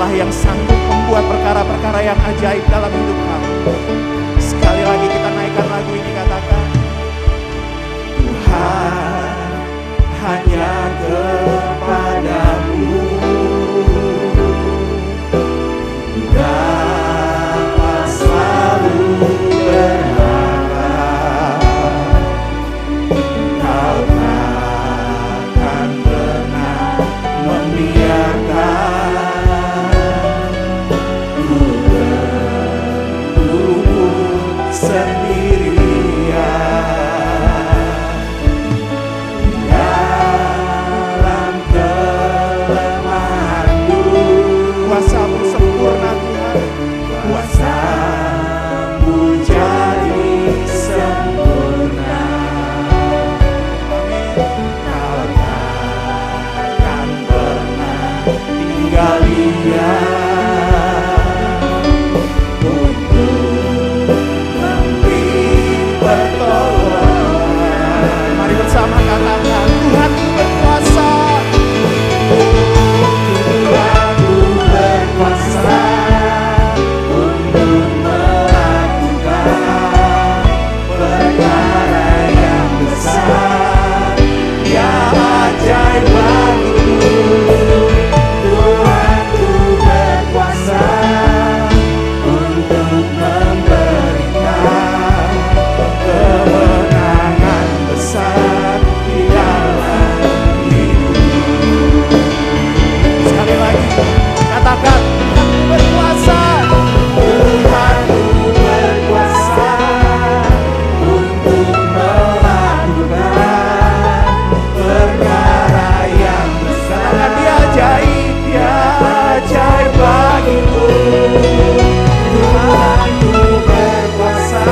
Allah yang sanggup membuat perkara-perkara yang ajaib dalam hidup kami. Sekali lagi kita naikkan lagu ini, katakan, Tuhan, hanya kepadamu dapat selalu berharap. Kau takkan pernah membiarkan ku berlutut sendirian dalam kelemahanku. Kuasa-Mu sempurna Tuhan, kuasa-Mu jadi sempurna. Kau takkan pernah tinggal diam untuk memberi pertolongan. Mari bersama katakan, Tuhanku berkuasa. Tuhanku berkuasa untuk melakukan perkara yang besar, yang ajaib bagiku. Tuhanku berkuasa untuk memberikan kemenangan besar di dalam hidup. Sekali lagi, katakan, Tuhanku berkuasa. Tuhanku berkuasa untuk melakukan perkara yang besar. Katakan, Dia ajaib, Dia ajaib bagiku. Tuhanku berkuasa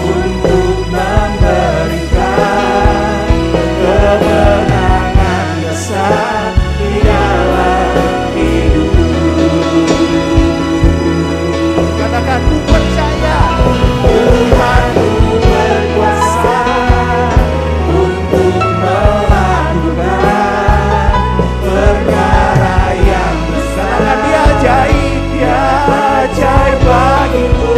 untuk memberikan kemenangan besar di dalam hidup. Katakan, ku percaya. Tuhanku berkuasa untuk melakukan perkara yang besar. Katakan, Dia ajaib, Dia ajaib bagiku.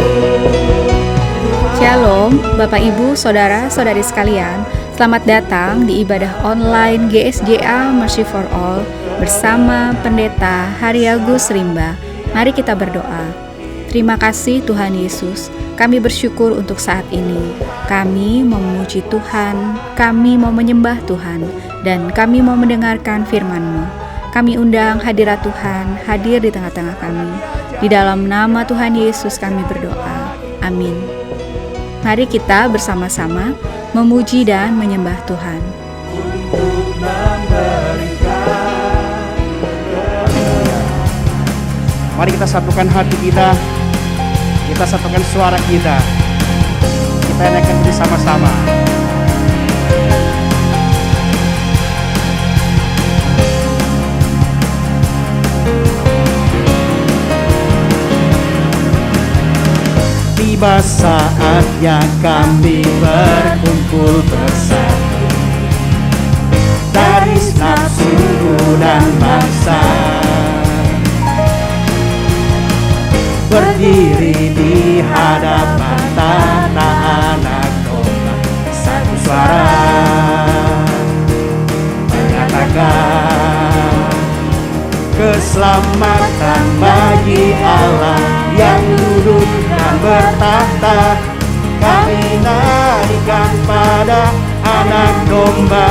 Shalom, Bapak Ibu, Saudara-saudari sekalian. Selamat datang di ibadah online GSJA Mercy for All bersama Pendeta Haryagus Rimba. Mari kita berdoa. Terima kasih Tuhan Yesus, kami bersyukur untuk saat ini. Kami mau memuji Tuhan, kami mau menyembah Tuhan, dan kami mau mendengarkan firman-Mu. Kami undang hadirat Tuhan hadir di tengah-tengah kami. Di dalam nama Tuhan Yesus kami berdoa. Amin. Mari kita bersama-sama memuji dan menyembah Tuhan. Mari kita satukan hati kita satukan suara kita naikkan bersama-sama. Tiba saatnya kami berkumpul bersatu dari nafsu dan bangsa, berdiri di hadapan tanah anak domba, satu suara menyatakan keselamatan bagi Allah yang duduk dan bertahta. Kami naikkan pada anak domba,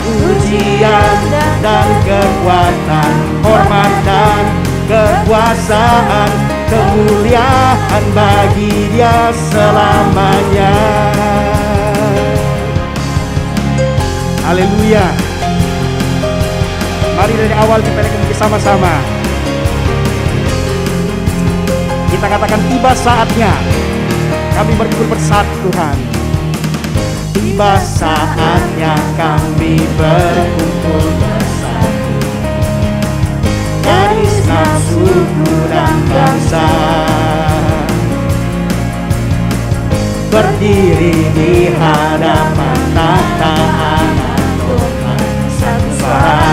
pujian dan kekuatan, hormat dan kekuasaan, kemuliaan bagi Dia selamanya. Haleluya. Mari dari awal kita naikkan bersama-sama. Kita katakan, tiba saatnya kami berkumpul bersatu Tuhan. Tiba saatnya kami berkumpul bersatu dari suku dan bangsa, berdiri di hadapan tahta anak Tuhan, satu suara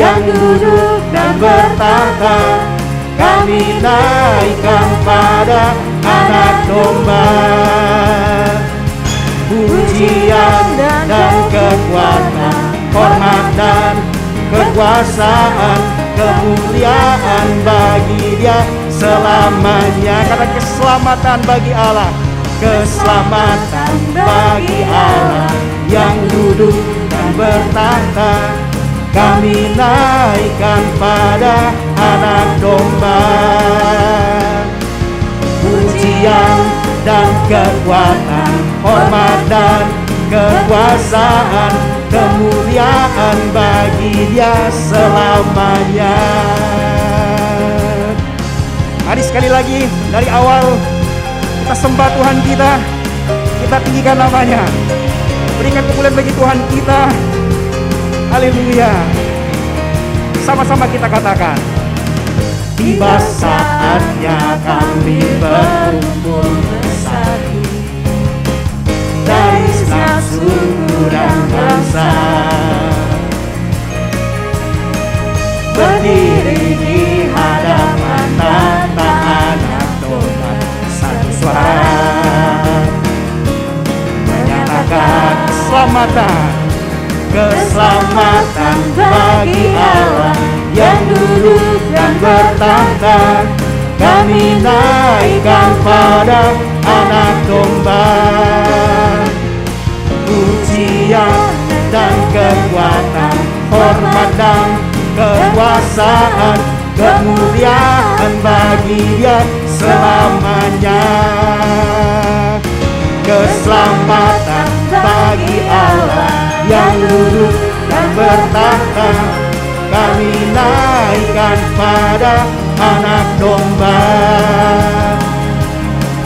yang duduk dan bertahta, kami naikkan pada Anak Domba. Pujian dan kekuatan, hormat dan kekuasaan, kemuliaan bagi Dia selamanya. Karena keselamatan bagi Allah, keselamatan bagi Allah yang duduk dan bertahta, kami naikkan pada Anak Domba. Pujian dan kekuatan, hormat dan kekuasaan, kemuliaan bagi Dia selamanya. Mari sekali lagi dari awal kita sembah Tuhan kita tinggikan namanya, berikan kemuliaan bagi Tuhan kita. Haleluya. Sama-sama kita katakan, tiba saatnya kami berkumpul bersatu dari segenap suku dan bangsa, berdiri di hadapan tahta Anak Domba, satu suara menyatakan keselamatan bagi Allah yang duduk dan bertahta, kami naikkan pada Anak Domba. Pujian dan kekuatan, hormat dan kekuasaan, kemuliaan bagi Dia selamanya. Keselamatan bagi Allah yang duduk dan bertahta, kami naikkan pada Anak Domba.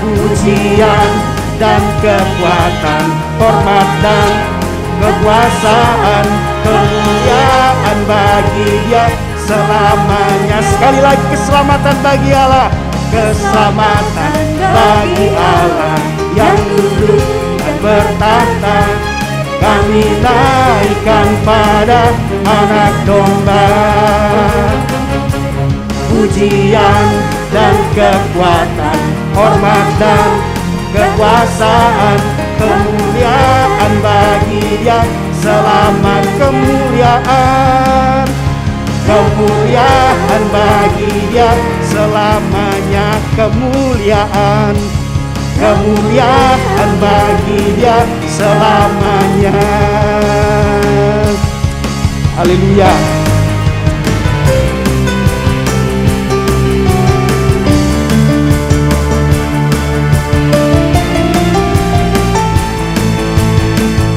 Pujian dan kekuatan, hormat dan kekuasaan, kemuliaan bagi Dia selamanya. Sekali lagi, keselamatan bagi Allah, keselamatan bagi Allah yang duduk dan bertahta, kami naikkan pada Anak Domba. Pujian dan kekuatan, hormat dan kekuasaan, kemuliaan bagi Dia selamat. Kemuliaan bagi Dia selamanya. Kemuliaan bagi Dia selamanya. Haleluya.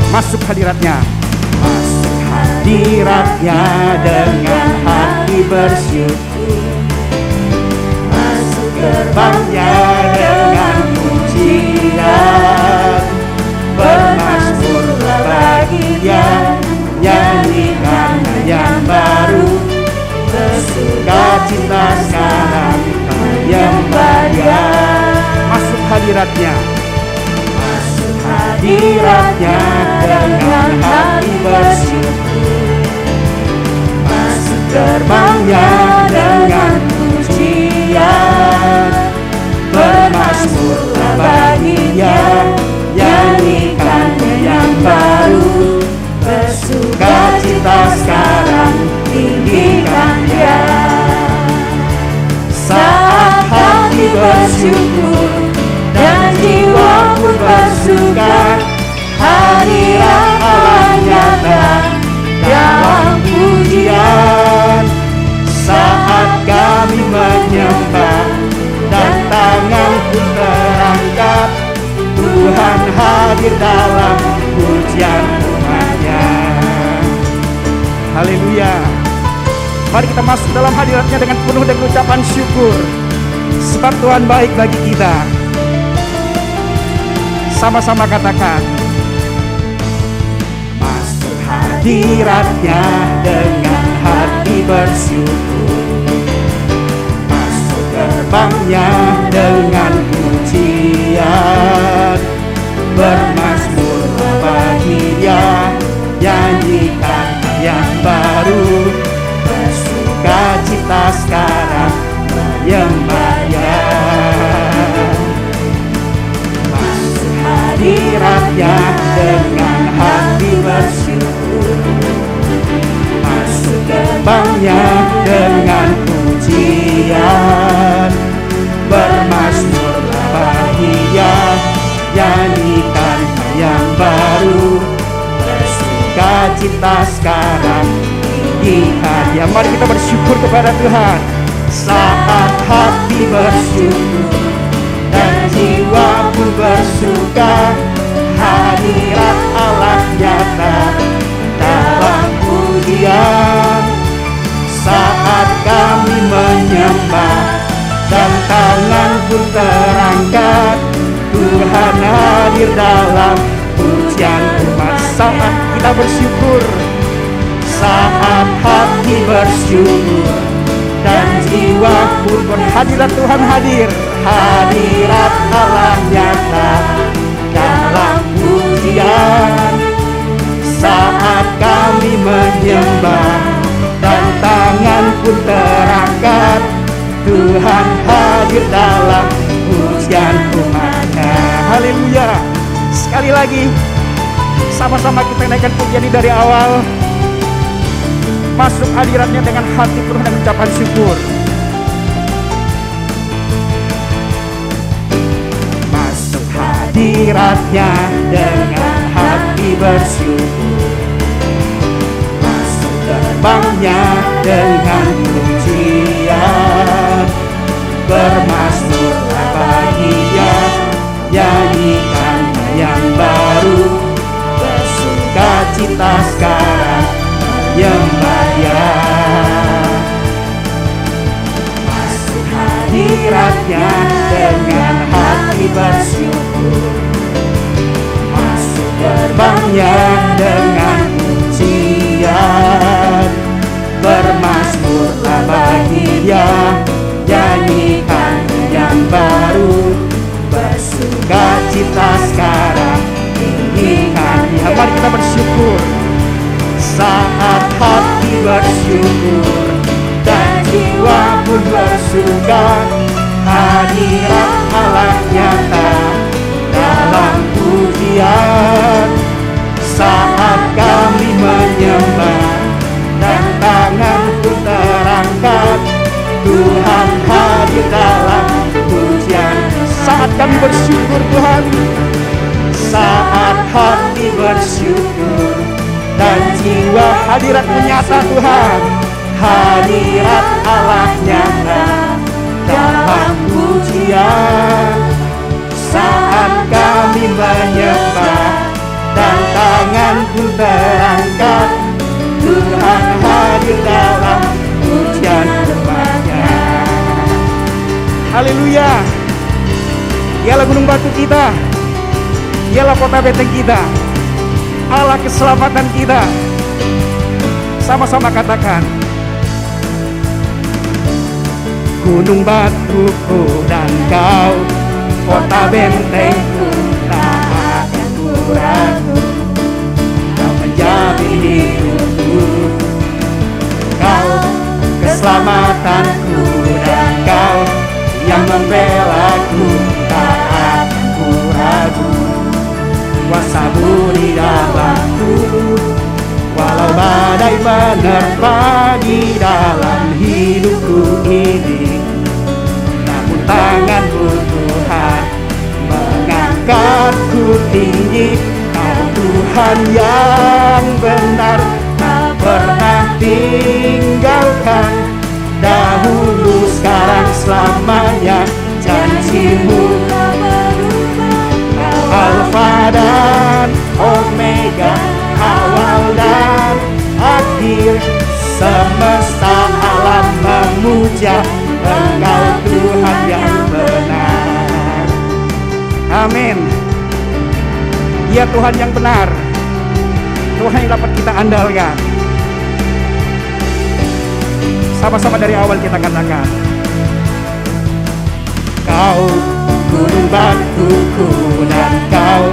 Masuk hadiratnya, masuk hadiratnya dengan hati bersyukur, masuk gerbangnya dengan pujian, bermazmurlah bagi Dia, nyanyikan yang baru, bersukacita sekarang menyembah Dia. Masuk hadiratnya, hadiratnya dengan hati bersyukur, masuk gerbangnya dengan pujian, bermazmurlah bagi Dia, nyanyikan yang baru, bersukacita sekarang tinggikan Dia. Saat hati bersyukur dan jiwa pun bersuka, hadirat Allah nyata dalam pujian. Saat kami menyembah dan tangan pun terangkat, Tuhan hadir dalam pujian umat-Nya. Haleluya. Mari kita masuk dalam hadirat-Nya dengan penuh dengan ucapan syukur, sebab Tuhan baik bagi kita. Sama-sama katakan, masuk hadirat-Nya dengan hati bersyukur, masuk gerbang-Nya dengan pujian, bermazmur bagi Dia, nyanyikan yang baru, terbangnya dengan pujian. Bermazmurlah bahagia, nyanyikan yang baru, bersuka cita sekarang di hadiah. Mari kita bersyukur kepada Tuhan. Saat hati bersyukur dan jiwaku bersuka, hadirat Allah nyata dalam pujian. Saat kami menyembah dan tangan pun terangkat, Tuhan hadir dalam pujian umat. Saat kita bersyukur, saat hati bersyukur dan jiwa pun berhadirat, Tuhan hadir. Hadirat Allah nyata dalam pujian. Saat kami menyembah dan tangan pun terangkat, Tuhan hadir dalam pujian umatnya. Haleluya. Sekali lagi, sama-sama kita naikkan pujian ini dari awal. Masuk hadiratnya dengan hati penuh dan ucapan syukur. Masuk hadiratnya dengan hati bersyukur. Masuk gerbangnya dengan pujian. Bermazmurlah bahagia, nyanyikan yang baru, bersuka cita sekarang membayar. Masuk hadiratnya dengan hati bersyukur. Masuk gerbangnya dengan pujian. Bermazmurlah bahagia, nyanyikan yang baru, bersuka cita sekarang ini hadiah. Mari kita bersyukur. Saat hati bersyukur dan jiwa pun bersuka, hadirat Allah nyata dalam pujian. Saat kami menyembah dan tangan pun terangkat, Tuhan hadir dalam pujian. Saat kami bersyukur Tuhan, saat hati bersyukur dan jiwa hadirat-Mu nyata Tuhan. Hadirat Allah nyata dalam pujian. Saat kami menyembah dan tangan pun terangkat, Tuhan hadir dalam pujian umat-Nya. Haleluya. Dialah gunung batu kita, dialah kota benteng kita, Allah keselamatan kita. Sama-sama katakan, gunung batuku dan Kau, kota bentengku, tak akan ku ragu. Kau menjamin hidupku, Kau keselamatanku, dan Kau yang membelaku, tak akan ku ragu. Kuasa-Mu di dalamku, walau badai menerpa di dalam hidupku ini. Namun tangan-Mu Tuhan mengangkatku tinggi. Kau Tuhan yang benar, tak pernah tinggalkan. Dahulu, sekarang, selamanya, janji-Mu Alfa dan Omega, awal dan akhir. Semesta alam memuja Engkau Tuhan yang benar. Amin. Ya, Tuhan yang benar, Tuhan yang dapat kita andalkan. Sama-sama dari awal kita katakan, Kau gunung batuku dan Kau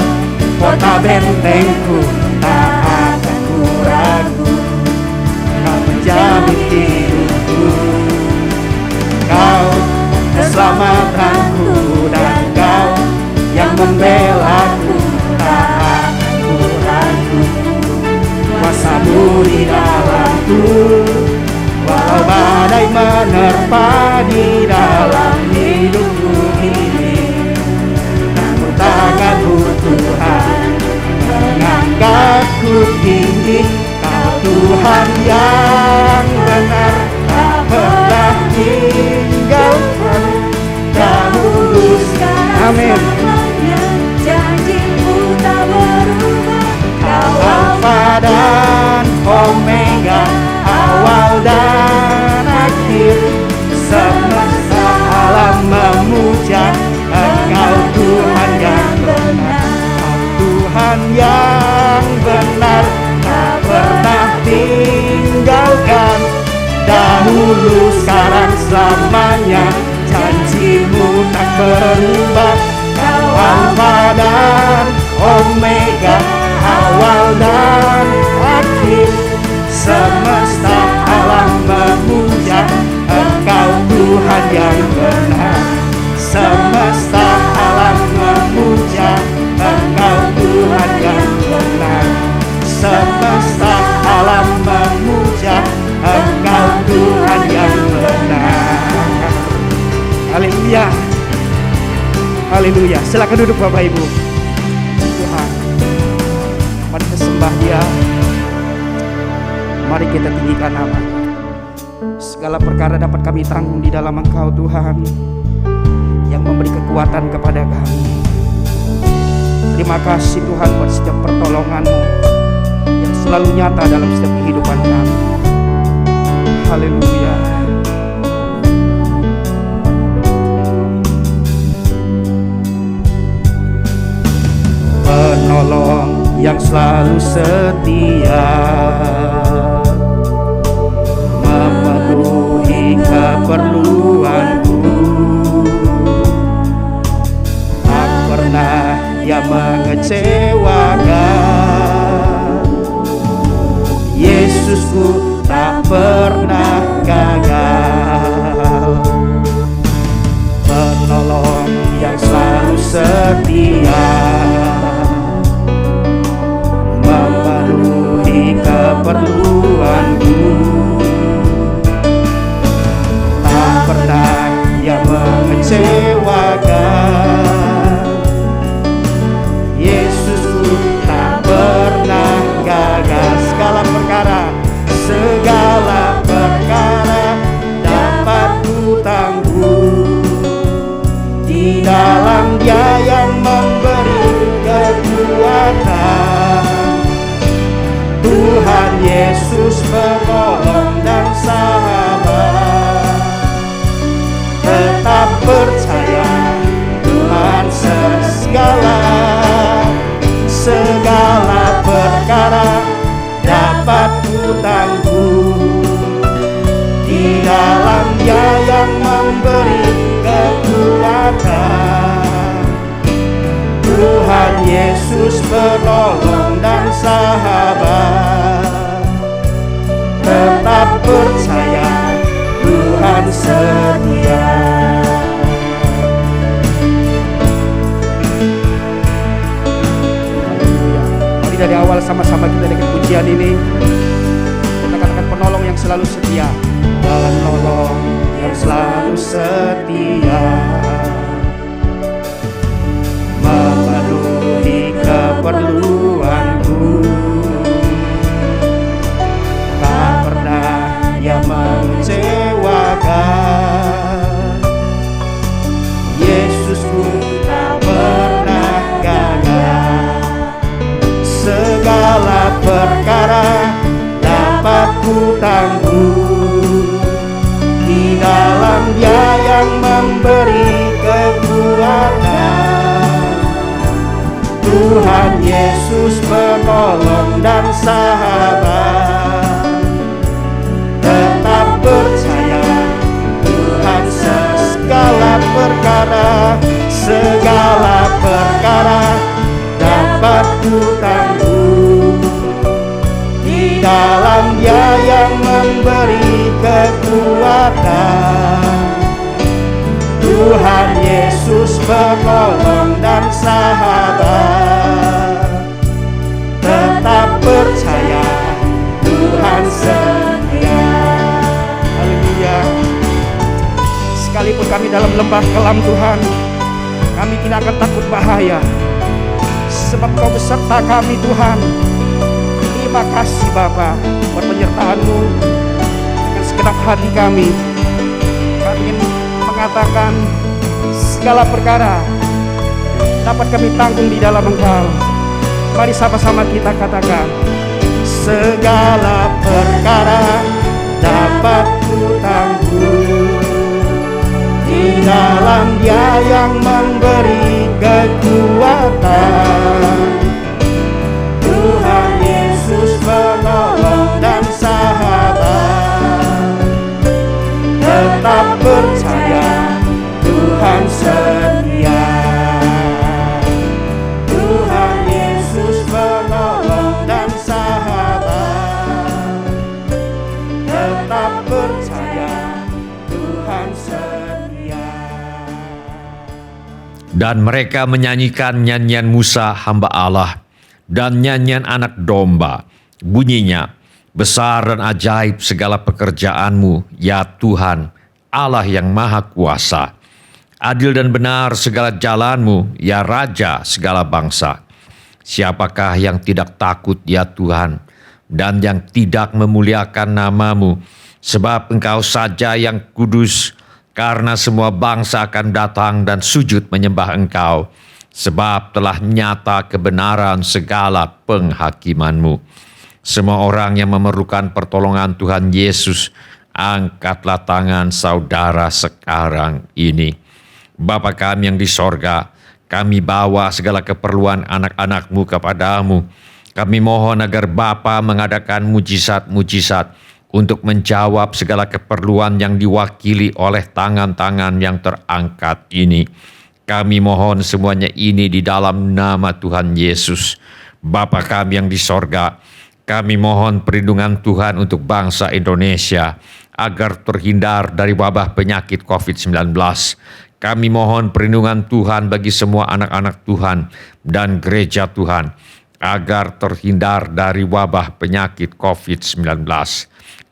kota bentengku, tak akan ku ragu. Kau menjamin hidupku, Kau keselamatanku, dan Kau yang membelaku, tak akan ku ragu. Kuasa-Mu di dalamku, menerpa di dalam hidupku ini. Namun tangan-Mu Tuhan mengangkatku tinggi. Kau Tuhan yang benar, tak pernah tinggalkan. Dahulu sekarang selamanya, janji-Mu tak berubah. Kau Alfa dan Omega, awal dan akhir. Semesta alam memuja Engkau Tuhan yang benar. Kau Tuhan yang benar, tak pernah tinggalkan. Dahulu sekarang selamanya, janji-Mu tak berubah. Kau Alfa dan Omega, awal dan akhir. Semesta alam memuja Engkau Tuhan yang benar. Semesta alam memuja Engkau Tuhan yang benar. Semesta alam memuja Engkau Tuhan yang benar. Haleluya, haleluya. Silakan duduk Bapak Ibu. Tuhan, mari kita sembah Dia, mari kita tinggikan nama. Segala perkara dapat kami tanggung di dalam Engkau Tuhan, yang memberi kekuatan kepada kami. Terima kasih Tuhan buat setiap pertolongan-Mu yang selalu nyata dalam setiap kehidupan kami. Haleluya. Penolong yang selalu setia, memenuhi keperluanku. Tak pernah Dia mengecewakan. Yesusku tak pernah gagal. Penolong yang selalu setia, memenuhi keperluanku. Tak pernah Dia mengecewakan. Yesusku tak pernah gagal. Segala perkara dapat ku tanggung di dalam Dia yang memberi kekuatan. Tuhan Yesus penolong dan sahabat. Tetap percaya Tuhan segala perkara dapat ku tanggung di dalam Dia yang memberi kekuatan. Tuhan Yesus penolong dan sahabat. Tetap percaya Tuhan setia. Mari dari awal sama-sama kita dengan pujian ini kita katakan penolong yang selalu setia. Penolong yang selalu setia, memenuhi keperluanku. Tak pernah Dia mengecewakan. Yesusku tak pernah gagal. Segala perkara dapat ku tanggung di dalam Dia yang memberi kekuatan. Tuhan Yesus penolong dan sahabat. Tetap percaya Tuhan segala perkara dapat ku tanggung di dalam Dia yang memberi kekuatan. Tuhan Yesus penolong dan sahabat. Tetap percaya Tuhan setia. Haleluya. dalam lembah kelam Tuhan, kami tidak akan takut bahaya, sebab Kau beserta kami Tuhan. Terima kasih Bapa buat penyertaan-Mu. Dengan segenap hati kami ingin mengatakan segala perkara dapat kami tanggung di dalam Engkau. Mari sama-sama kita katakan, segala perkara dapat ku tanggung di dalam Dia yang memberi kekuatan. Tuhan Yesus penolong dan sahabat, tetap percaya Tuhan setia. Tuhan Yesus penolong dan sahabat, tetap percaya Tuhan setia. Dan mereka menyanyikan nyanyian Musa hamba Allah dan nyanyian anak domba. Bunyinya, besar dan ajaib segala pekerjaan-Mu, ya Tuhan, Allah yang maha kuasa. Adil dan benar segala jalan-Mu, ya Raja segala bangsa. Siapakah yang tidak takut, ya Tuhan, dan yang tidak memuliakan nama-Mu? Sebab Engkau saja yang kudus, karena semua bangsa akan datang dan sujud menyembah Engkau. Sebab telah nyata kebenaran segala penghakiman-Mu. Semua orang yang memerlukan pertolongan Tuhan Yesus, angkatlah tangan saudara sekarang ini. Bapa kami yang di sorga, kami bawa segala keperluan anak-anak-Mu kepadamu. Kami mohon agar Bapa mengadakan mujizat-mujizat untuk menjawab segala keperluan yang diwakili oleh tangan-tangan yang terangkat ini. Kami mohon semuanya ini di dalam nama Tuhan Yesus. Bapa kami yang di sorga, kami mohon perlindungan Tuhan untuk bangsa Indonesia agar terhindar dari wabah penyakit COVID-19. Kami mohon perlindungan Tuhan bagi semua anak-anak Tuhan dan gereja Tuhan agar terhindar dari wabah penyakit COVID-19.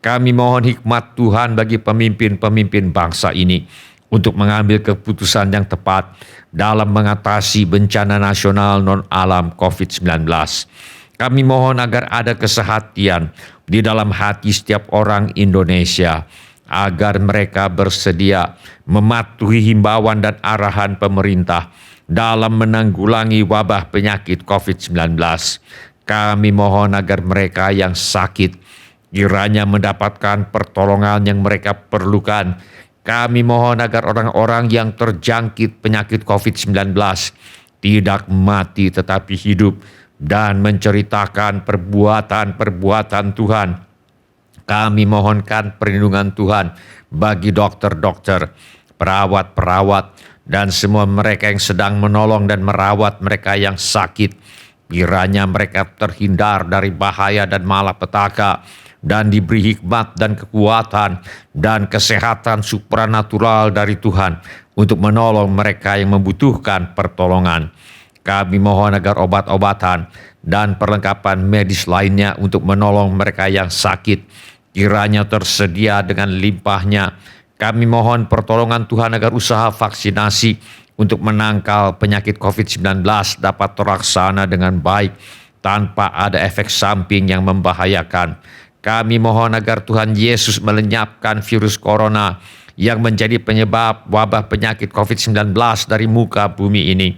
Kami mohon hikmat Tuhan bagi pemimpin-pemimpin bangsa ini untuk mengambil keputusan yang tepat dalam mengatasi bencana nasional non-alam COVID-19. Kami mohon agar ada kesehatian di dalam hati setiap orang Indonesia, agar mereka bersedia mematuhi himbauan dan arahan pemerintah dalam menanggulangi wabah penyakit COVID-19. Kami mohon agar mereka yang sakit kiranya mendapatkan pertolongan yang mereka perlukan. Kami mohon agar orang-orang yang terjangkit penyakit COVID-19 tidak mati tetapi hidup dan menceritakan perbuatan-perbuatan Tuhan. Kami mohonkan perlindungan Tuhan bagi dokter-dokter, perawat-perawat, dan semua mereka yang sedang menolong dan merawat mereka yang sakit. Kiranya mereka terhindar dari bahaya dan malapetaka, dan diberi hikmat dan kekuatan dan kesehatan supranatural dari Tuhan untuk menolong mereka yang membutuhkan pertolongan. Kami mohon agar obat-obatan dan perlengkapan medis lainnya untuk menolong mereka yang sakit kiranya tersedia dengan limpahnya. Kami mohon pertolongan Tuhan agar usaha vaksinasi untuk menangkal penyakit COVID-19 dapat terlaksana dengan baik tanpa ada efek samping yang membahayakan. Kami mohon agar Tuhan Yesus melenyapkan virus corona yang menjadi penyebab wabah penyakit COVID-19 dari muka bumi ini.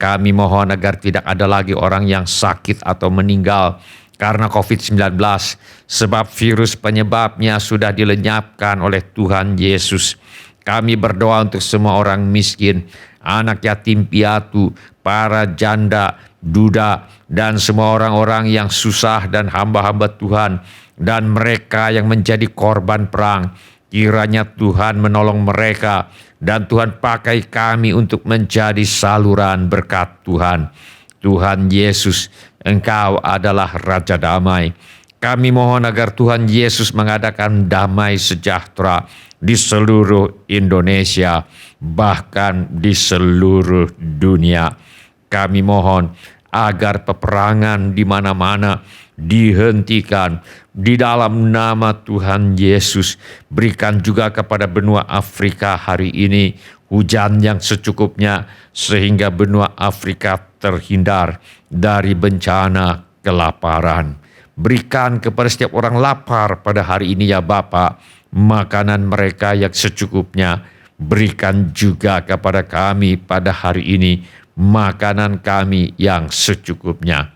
Kami mohon agar tidak ada lagi orang yang sakit atau meninggal karena COVID-19, sebab virus penyebabnya sudah dilenyapkan oleh Tuhan Yesus. Kami berdoa untuk semua orang miskin, anak yatim piatu, para janda, duda, dan semua orang-orang yang susah dan hamba-hamba Tuhan, dan mereka yang menjadi korban perang. Kiranya Tuhan menolong mereka dan Tuhan pakai kami untuk menjadi saluran berkat Tuhan. Tuhan Yesus, Engkau adalah Raja Damai. Kami mohon agar Tuhan Yesus mengadakan damai sejahtera di seluruh Indonesia, bahkan di seluruh dunia. Kami mohon agar peperangan di mana-mana dihentikan di dalam nama Tuhan Yesus. Berikan juga kepada benua Afrika hari ini hujan yang secukupnya sehingga benua Afrika terhindar dari bencana kelaparan. Berikan kepada setiap orang lapar pada hari ini ya Bapa, makanan mereka yang secukupnya. Berikan juga kepada kami pada hari ini makanan kami yang secukupnya.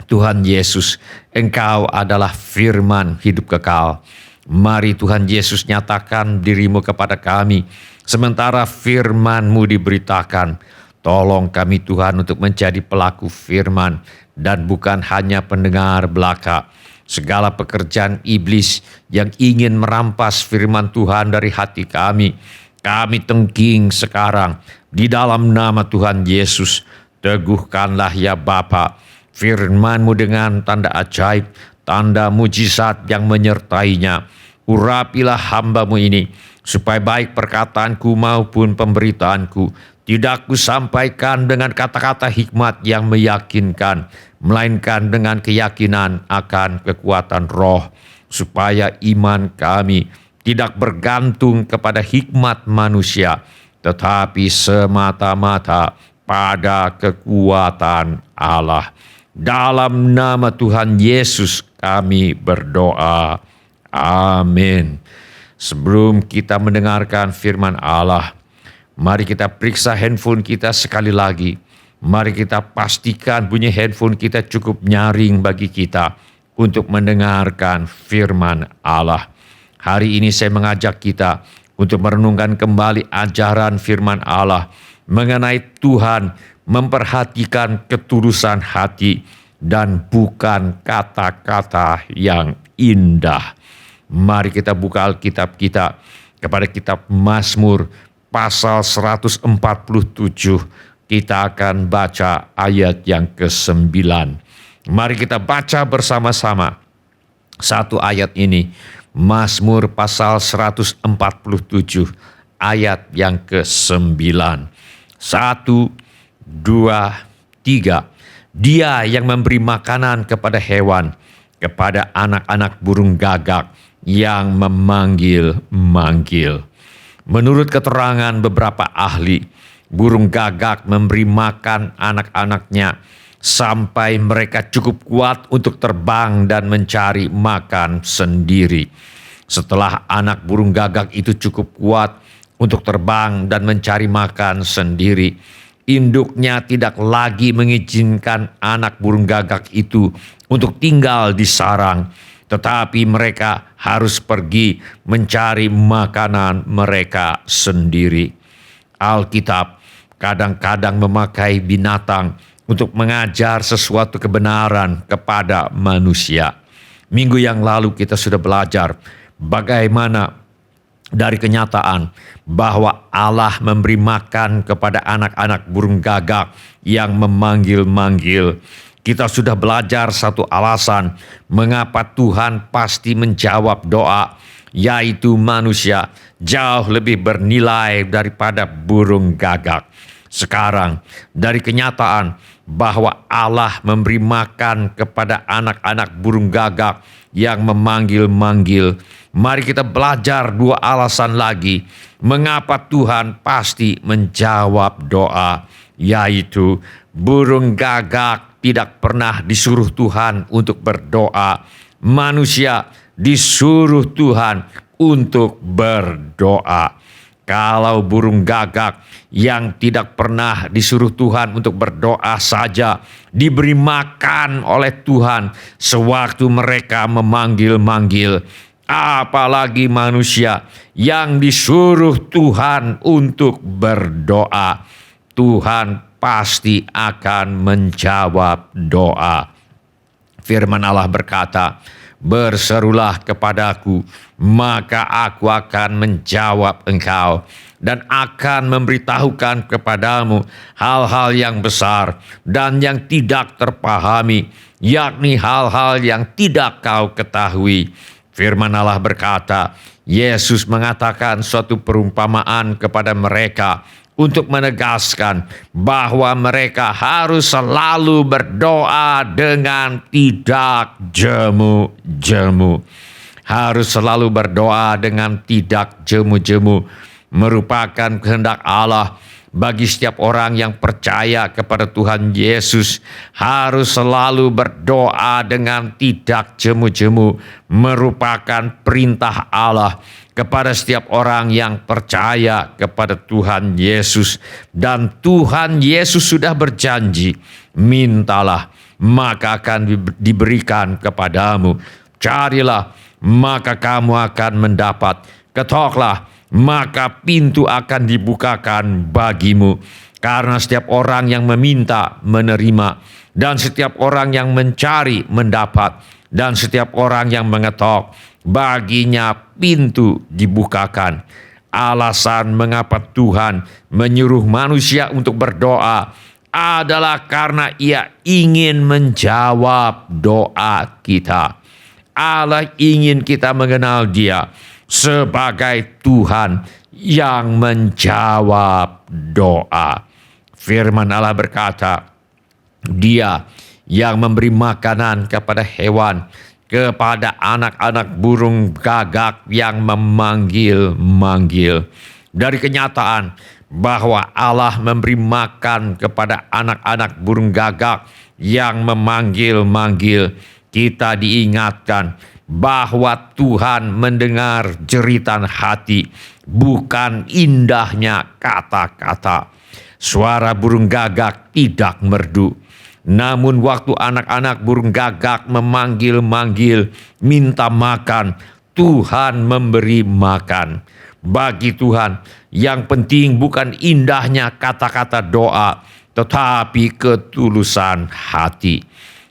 Tuhan Yesus, Engkau adalah firman hidup kekal. Mari Tuhan Yesus nyatakan dirimu kepada kami, sementara firman-Mu diberitakan. Tolong kami Tuhan untuk menjadi pelaku firman dan bukan hanya pendengar belaka. Segala pekerjaan iblis yang ingin merampas firman Tuhan dari hati kami tengking sekarang di dalam nama Tuhan Yesus. Teguhkanlah ya Bapa firman-Mu dengan tanda ajaib, tanda mujizat yang menyertainya. Urapilah hamba-Mu ini, supaya baik perkataanku maupun pemberitaanku tidak kusampaikan dengan kata-kata hikmat yang meyakinkan, melainkan dengan keyakinan akan kekuatan roh, supaya iman kami tidak bergantung kepada hikmat manusia, tetapi semata-mata pada kekuatan Allah. Dalam nama Tuhan Yesus kami berdoa. Amin. Sebelum kita mendengarkan firman Allah, mari kita periksa handphone kita sekali lagi. Mari kita pastikan bunyi handphone kita cukup nyaring bagi kita untuk mendengarkan firman Allah. Hari ini saya mengajak kita untuk merenungkan kembali ajaran firman Allah mengenai Tuhan memperhatikan ketulusan hati dan bukan kata-kata yang indah. Mari kita buka Alkitab kita kepada kitab Mazmur pasal 147. Kita akan baca ayat yang ke-9. Mari kita baca bersama-sama satu ayat ini. Mazmur pasal 147 ayat yang ke-9. 1, 2, 3. Dia yang memberi makanan kepada hewan, kepada anak-anak burung gagak yang memanggil-manggil. Menurut keterangan beberapa ahli, burung gagak memberi makan anak-anaknya sampai mereka cukup kuat untuk terbang dan mencari makan sendiri. Setelah anak burung gagak itu cukup kuat untuk terbang dan mencari makan sendiri, induknya tidak lagi mengizinkan anak burung gagak itu untuk tinggal di sarang, tetapi mereka harus pergi mencari makanan mereka sendiri. Alkitab kadang-kadang memakai binatang untuk mengajar sesuatu kebenaran kepada manusia. Minggu yang lalu kita sudah belajar bagaimana dari kenyataan bahwa Allah memberi makan kepada anak-anak burung gagak yang memanggil-manggil. Kita sudah belajar satu alasan mengapa Tuhan pasti menjawab doa, yaitu manusia jauh lebih bernilai daripada burung gagak. Sekarang, dari kenyataan bahwa Allah memberi makan kepada anak-anak burung gagak yang memanggil-manggil, mari kita belajar dua alasan lagi mengapa Tuhan pasti menjawab doa, yaitu burung gagak tidak pernah disuruh Tuhan untuk berdoa. Manusia disuruh Tuhan untuk berdoa. Kalau burung gagak yang tidak pernah disuruh Tuhan untuk berdoa saja diberi makan oleh Tuhan sewaktu mereka memanggil-manggil, apalagi manusia yang disuruh Tuhan untuk berdoa. Tuhan pasti akan menjawab doa. Firman Allah berkata, "Berserulah kepadaku, maka aku akan menjawab engkau dan akan memberitahukan kepadamu hal-hal yang besar dan yang tidak terpahami, yakni hal-hal yang tidak kau ketahui." Firman Allah berkata, Yesus mengatakan suatu perumpamaan kepada mereka untuk menegaskan bahwa mereka harus selalu berdoa dengan tidak jemu-jemu. Harus selalu berdoa dengan tidak jemu-jemu. merupakan kehendak Allah bagi setiap orang yang percaya kepada Tuhan Yesus harus selalu berdoa dengan tidak jemu-jemu, merupakan perintah Allah kepada setiap orang yang percaya kepada Tuhan Yesus. Dan Tuhan Yesus sudah berjanji, mintalah maka akan diberikan kepadamu, carilah maka kamu akan mendapat, ketoklah maka pintu akan dibukakan bagimu. Karena setiap orang yang meminta menerima, dan setiap orang yang mencari mendapat, dan setiap orang yang mengetok baginya pintu dibukakan. Alasan mengapa Tuhan menyuruh manusia untuk berdoa adalah karena Ia ingin menjawab doa kita. Allah ingin kita mengenal Dia sebagai Tuhan yang menjawab doa. Firman Allah berkata, Dia yang memberi makanan kepada hewan, kepada anak-anak burung gagak yang memanggil-manggil. Dari kenyataan bahwa Allah memberi makan kepada anak-anak burung gagak yang memanggil-manggil, kita diingatkan bahwa Tuhan mendengar jeritan hati, bukan indahnya kata-kata. Suara burung gagak tidak merdu, namun waktu anak-anak burung gagak memanggil-manggil minta makan, Tuhan memberi makan. Bagi Tuhan, yang penting bukan indahnya kata-kata doa, tetapi ketulusan hati.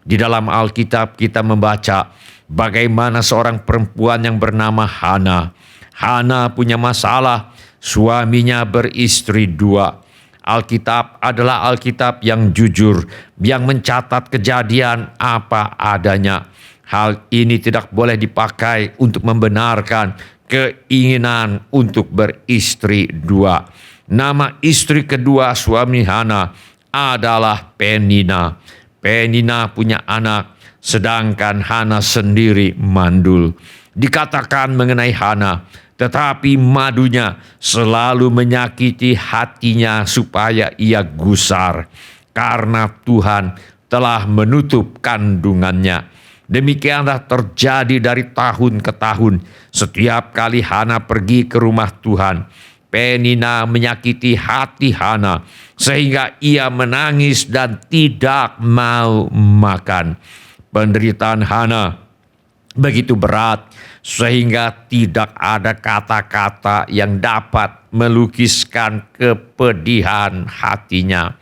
Di dalam Alkitab kita membaca bagaimana seorang perempuan yang bernama Hana. Hana punya masalah, suaminya beristri dua. Alkitab adalah Alkitab yang jujur, yang mencatat kejadian apa adanya. Hal ini tidak boleh dipakai untuk membenarkan keinginan untuk beristri dua. Nama istri kedua suami Hana adalah Penina. Penina punya anak, sedangkan Hana sendiri mandul. Dikatakan mengenai Hana, tetapi madunya selalu menyakiti hatinya supaya ia gusar, karena Tuhan telah menutup kandungannya. Demikianlah terjadi dari tahun ke tahun. Setiap kali Hana pergi ke rumah Tuhan, Penina menyakiti hati Hana sehingga ia menangis dan tidak mau makan. Penderitaan Hana begitu berat sehingga tidak ada kata-kata yang dapat melukiskan kepedihan hatinya.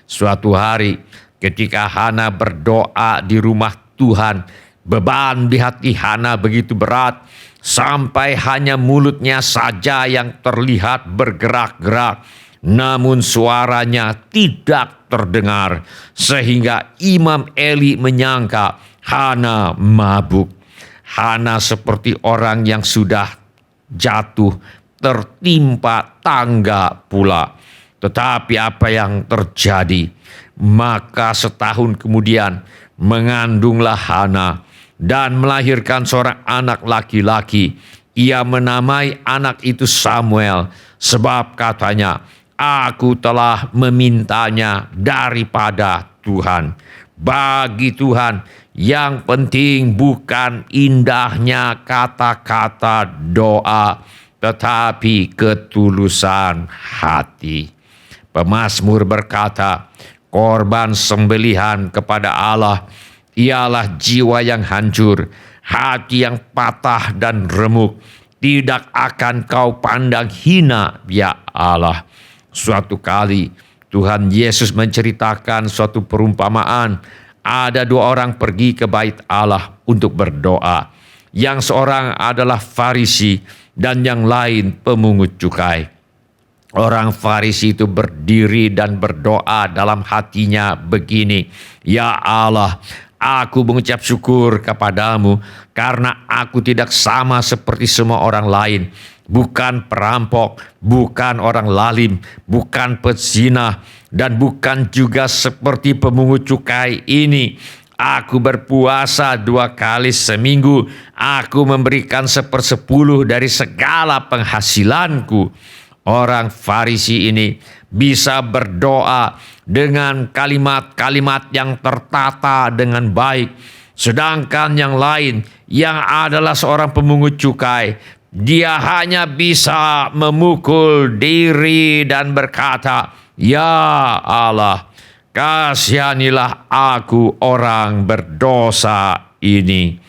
Suatu hari ketika Hana berdoa di rumah Tuhan, beban di hati Hana begitu berat sampai hanya mulutnya saja yang terlihat bergerak-gerak, namun suaranya tidak terdengar, sehingga Imam Eli menyangka Hana mabuk. Hana seperti orang yang sudah jatuh tertimpa tangga pula. Tetapi apa yang terjadi? Maka setahun kemudian mengandunglah Hana dan melahirkan seorang anak laki-laki. Ia menamai anak itu Samuel, sebab katanya, aku telah memintanya daripada Tuhan. Bagi Tuhan, yang penting bukan indahnya kata-kata doa, tetapi ketulusan hati. Pemazmur berkata, korban sembelihan kepada Allah ialah jiwa yang hancur, hati yang patah dan remuk. Tidak akan kau pandang hina, ya Allah. Suatu kali Tuhan Yesus menceritakan suatu perumpamaan. Ada dua orang pergi ke bait Allah untuk berdoa. Yang seorang adalah Farisi dan yang lain pemungut cukai. Orang Farisi itu berdiri dan berdoa dalam hatinya begini, ya Allah, aku mengucap syukur kepadamu karena aku tidak sama seperti semua orang lain. Bukan perampok, bukan orang lalim, bukan pezina, dan bukan juga seperti pemungut cukai ini. Aku berpuasa 2 kali seminggu. Aku memberikan 1/10 dari segala penghasilanku. orang Farisi ini bisa berdoa dengan kalimat-kalimat yang tertata dengan baik. Sedangkan yang lain yang adalah seorang pemungut cukai, dia hanya bisa memukul diri dan berkata, "Ya Allah, kasihanilah aku orang berdosa ini."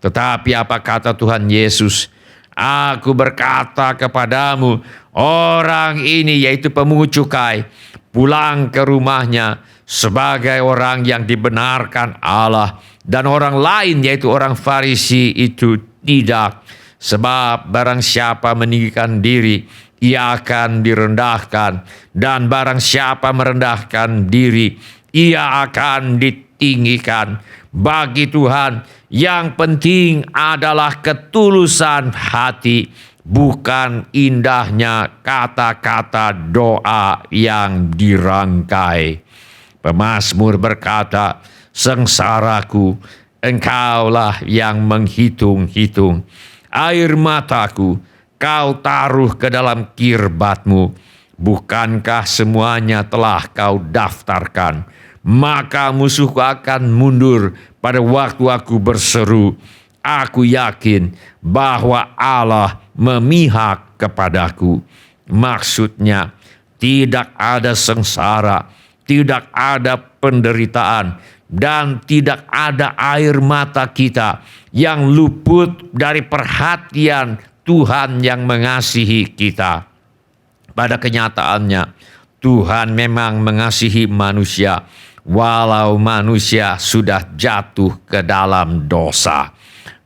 Tetapi apa kata Tuhan Yesus? Aku berkata kepadamu, orang ini yaitu pemungut cukai pulang ke rumahnya sebagai orang yang dibenarkan Allah, dan orang lain yaitu orang Farisi itu tidak. Sebab barang siapa meninggikan diri, ia akan direndahkan, dan barang siapa merendahkan diri, ia akan ditinggikan. Bagi Tuhan, yang penting adalah ketulusan hati, bukan indahnya kata-kata doa yang dirangkai. Pemazmur berkata, "Sengsaraku, Engkaulah yang menghitung-hitung. Air mataku Kau taruh ke dalam kirbatmu. Bukankah semuanya telah Kau daftarkan? Maka musuhku akan mundur pada waktu aku berseru. Aku yakin bahwa Allah memihak kepadaku." Maksudnya, tidak ada sengsara, tidak ada penderitaan, dan tidak ada air mata kita yang luput dari perhatian Tuhan yang mengasihi kita. Pada kenyataannya, Tuhan memang mengasihi manusia, walau manusia sudah jatuh ke dalam dosa.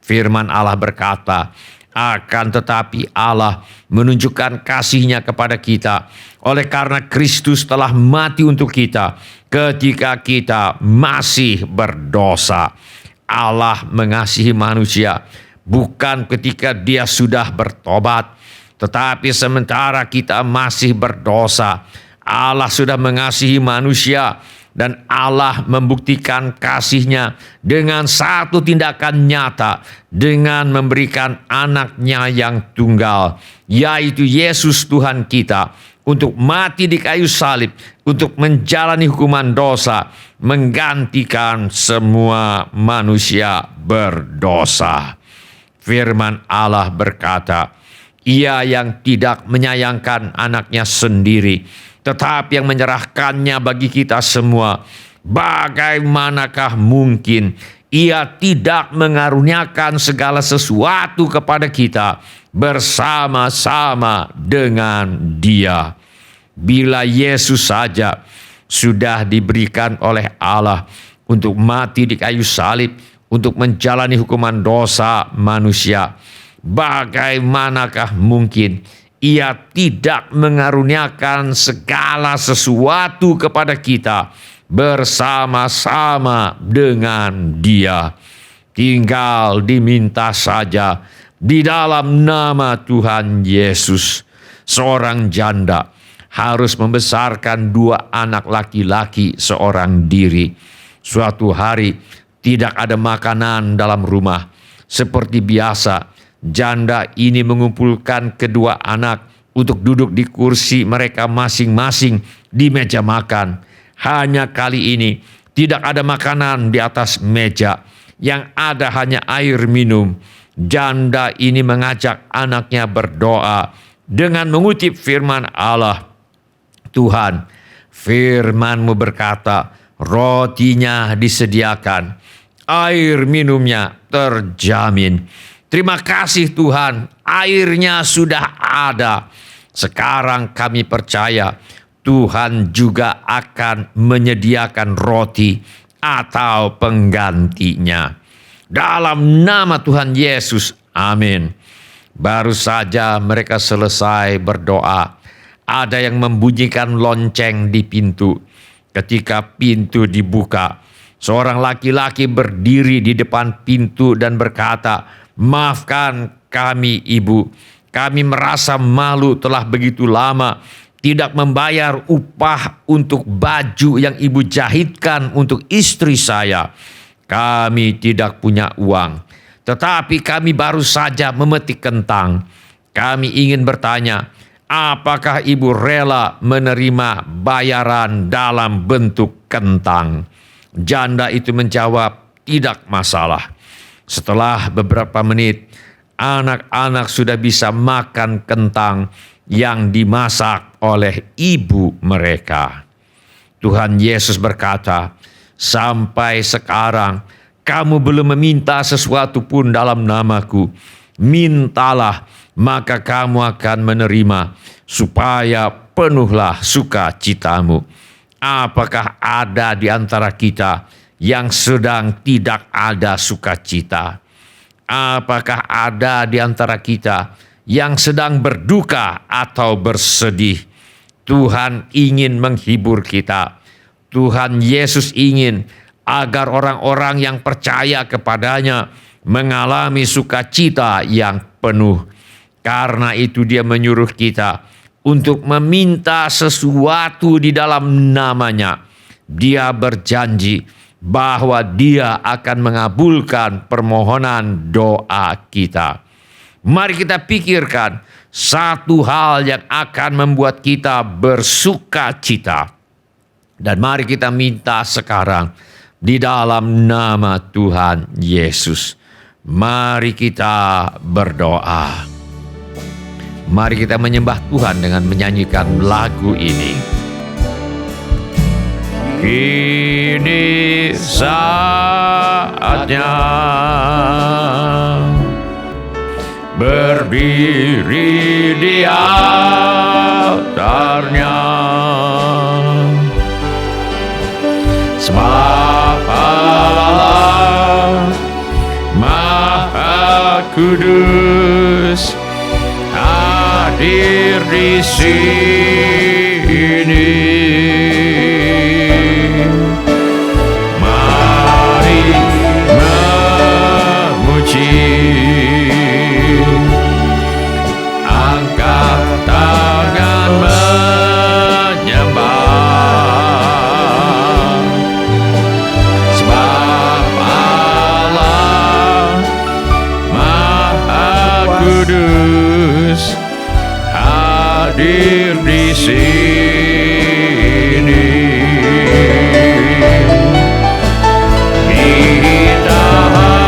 Firman Allah berkata, akan tetapi Allah menunjukkan kasih-Nya kepada kita oleh karena Kristus telah mati untuk kita ketika kita masih berdosa. Allah mengasihi manusia bukan ketika dia sudah bertobat, tetapi sementara kita masih berdosa. Allah sudah mengasihi manusia, dan Allah membuktikan kasih-Nya dengan satu tindakan nyata, dengan memberikan anak-Nya yang tunggal, yaitu Yesus Tuhan kita, untuk mati di kayu salib, untuk menjalani hukuman dosa, menggantikan semua manusia berdosa. Firman Allah berkata, Ia yang tidak menyayangkan anak-Nya sendiri, tetapi yang menyerahkannya bagi kita semua, bagaimanakah mungkin Ia tidak mengaruniakan segala sesuatu kepada kita bersama-sama dengan Dia? Bila Yesus saja sudah diberikan oleh Allah untuk mati di kayu salib, untuk menjalani hukuman dosa manusia, bagaimanakah mungkin Ia tidak mengaruniakan segala sesuatu kepada kita bersama-sama dengan Dia? Tinggal diminta saja di dalam nama Tuhan Yesus. Seorang janda harus membesarkan 2 anak laki-laki seorang diri. Suatu hari tidak ada makanan dalam rumah. Seperti biasa, janda ini mengumpulkan kedua anak untuk duduk di kursi mereka masing-masing di meja makan. Hanya kali ini tidak ada makanan di atas meja, yang ada hanya air minum. Janda ini mengajak anaknya berdoa dengan mengutip firman Allah. Tuhan, firman-Mu berkata, rotinya disediakan, air minumnya terjamin. Terima kasih Tuhan, airnya sudah ada. Sekarang kami percaya Tuhan juga akan menyediakan roti atau penggantinya. Dalam nama Tuhan Yesus, amin. Baru saja mereka selesai berdoa, ada yang membunyikan lonceng di pintu. Ketika pintu dibuka, seorang laki-laki berdiri di depan pintu dan berkata, "Maafkan kami, Ibu. Kami merasa malu telah begitu lama tidak membayar upah untuk baju yang Ibu jahitkan untuk istri saya. Kami tidak punya uang, tetapi kami baru saja memetik kentang. Kami ingin bertanya, Apakah ibu rela menerima bayaran dalam bentuk kentang? Janda itu menjawab, tidak masalah. Setelah beberapa menit, anak-anak sudah bisa makan kentang yang dimasak oleh ibu mereka. Tuhan Yesus berkata, sampai sekarang kamu belum meminta sesuatu pun dalam namaku. Mintalah, maka kamu akan menerima, supaya penuhlah sukacitamu. Apakah ada di antara kita yang sedang tidak ada sukacita? Apakah ada di antara kita yang sedang berduka atau bersedih? Tuhan ingin menghibur kita. Tuhan Yesus ingin agar orang-orang yang percaya kepadanya mengalami sukacita yang penuh. Karena itu dia menyuruh kita untuk meminta sesuatu di dalam namanya. Dia berjanji bahwa dia akan mengabulkan permohonan doa kita. Mari kita pikirkan satu hal yang akan membuat kita bersukacita. Dan mari kita minta sekarang di dalam nama Tuhan Yesus. Mari kita berdoa. Mari kita menyembah Tuhan dengan menyanyikan lagu ini. Kini saatnya berdiri di altarnya, sebab Allah Maha Kudus hadir di sini. Mari memuji, angkat tangan menyembah, sebab Allah Maha Kudus hadir di sini. Kita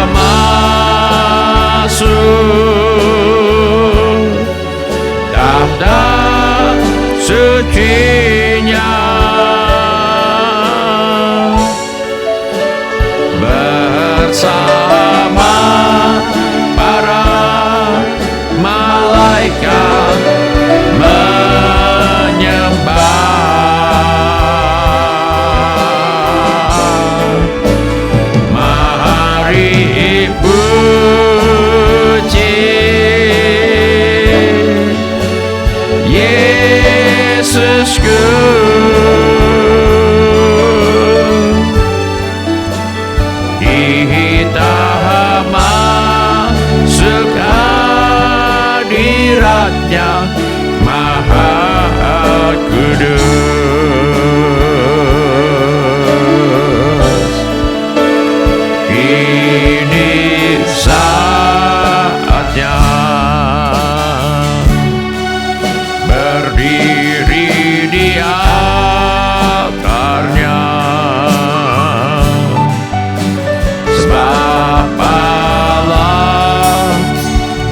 masuk daftar sucinya, bersama para malaikat menyembah. Mari puji Yesusku, kita masuk hadiratnya Maha Kudus. Kini saatnya berdiri di altarnya, sebab Allah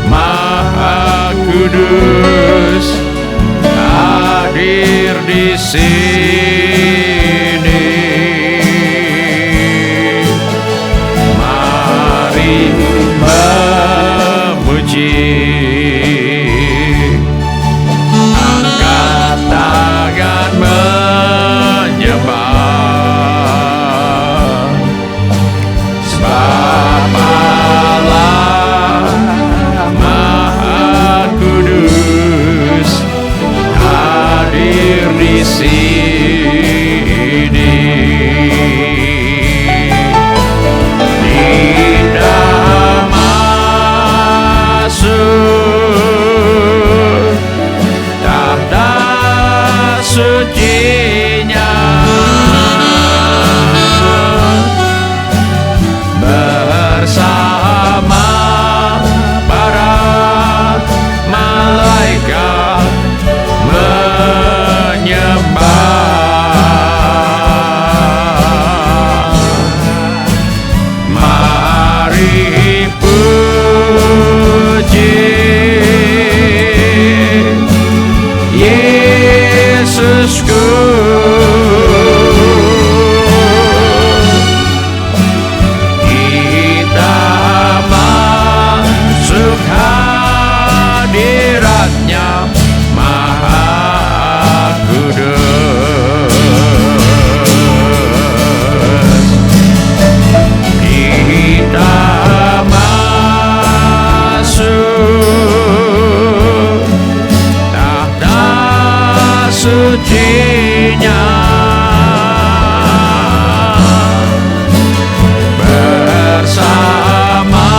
Maha Kudus hadir di sini. Mari memuji, angkat tangan menyembah, sebab Allah Maha Kudus hadir di sini. sucinya bersama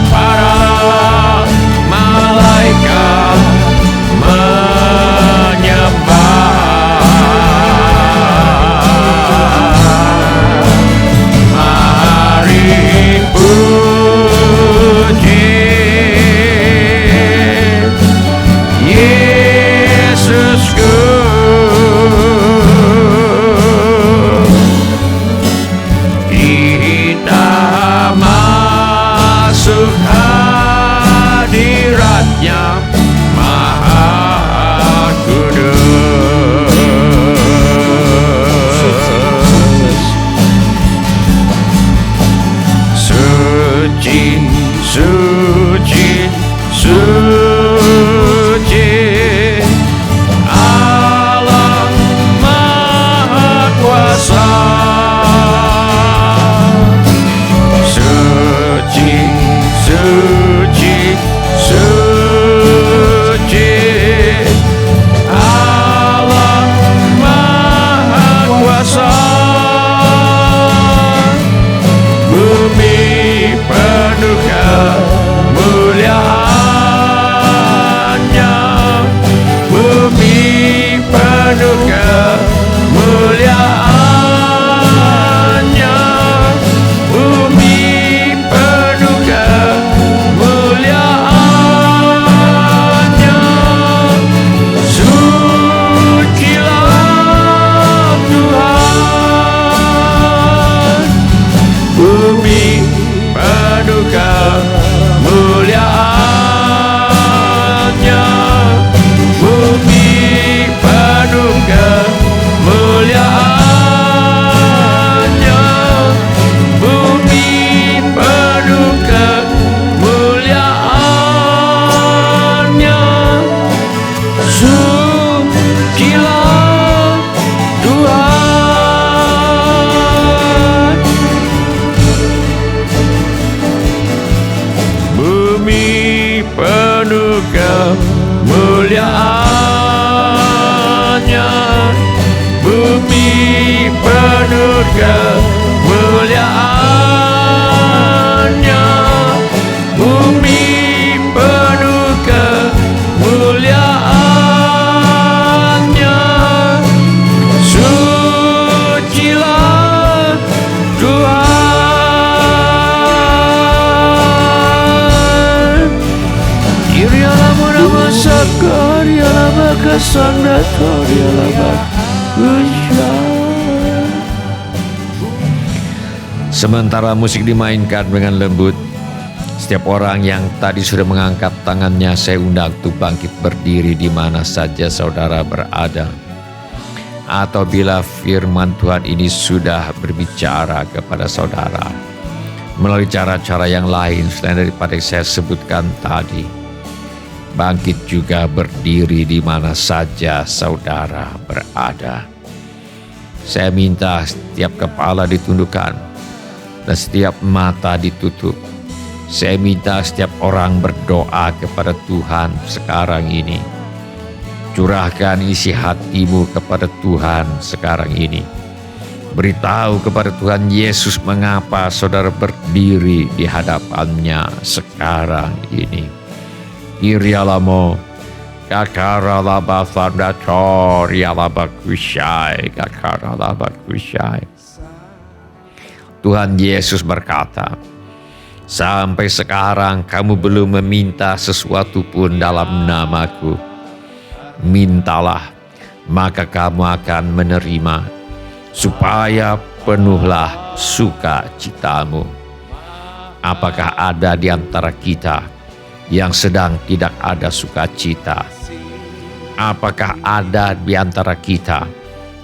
para malaikat menyembah. Mari puji Yesusku, kita masuk hadiratnya Maha Kudus. Suci, suci, suci, Allah Maha Kuasa. Suci, suci, suci, Allah Maha Kuasa. Bumi penuh kemuliaannya, bumi penuh kemuliaannya, bumi penuh kemuliaannya. Sucilah Tuhan, bumi penuh kemuliaannya, bumi penuh kemuliaannya, bumi penuh kemuliaannya. Sucilah Tuhan, bumi penuh kemuliaannya, bumi penuh kemuliaannya, bumi penuh kemuliaannya. Sucilah Tuhan. Irialama nama sakar, irialama kesandator, irialama kusyai. Sementara musik dimainkan dengan lembut, setiap orang yang tadi sudah mengangkat tangannya saya undang untuk bangkit berdiri di mana saja saudara berada. Atau bila firman Tuhan ini sudah berbicara kepada saudara melalui cara-cara yang lain selain daripada yang saya sebutkan tadi, bangkit juga berdiri di mana saja saudara berada. Saya minta setiap kepala ditundukkan dan setiap mata ditutup. Saya minta setiap orang berdoa kepada Tuhan sekarang ini. Curahkan isi hatimu kepada Tuhan sekarang ini. Beritahu kepada Tuhan Yesus mengapa saudara berdiri di hadapannya sekarang ini. Irialamo kakaralaba fandator yalaba kusyai kakaralaba kusyai. Tuhan Yesus berkata, sampai sekarang kamu belum meminta sesuatu pun dalam namaku. Mintalah, maka kamu akan menerima, supaya penuhlah sukacitamu. Apakah ada di antara kita yang sedang tidak ada sukacita? Apakah ada di antara kita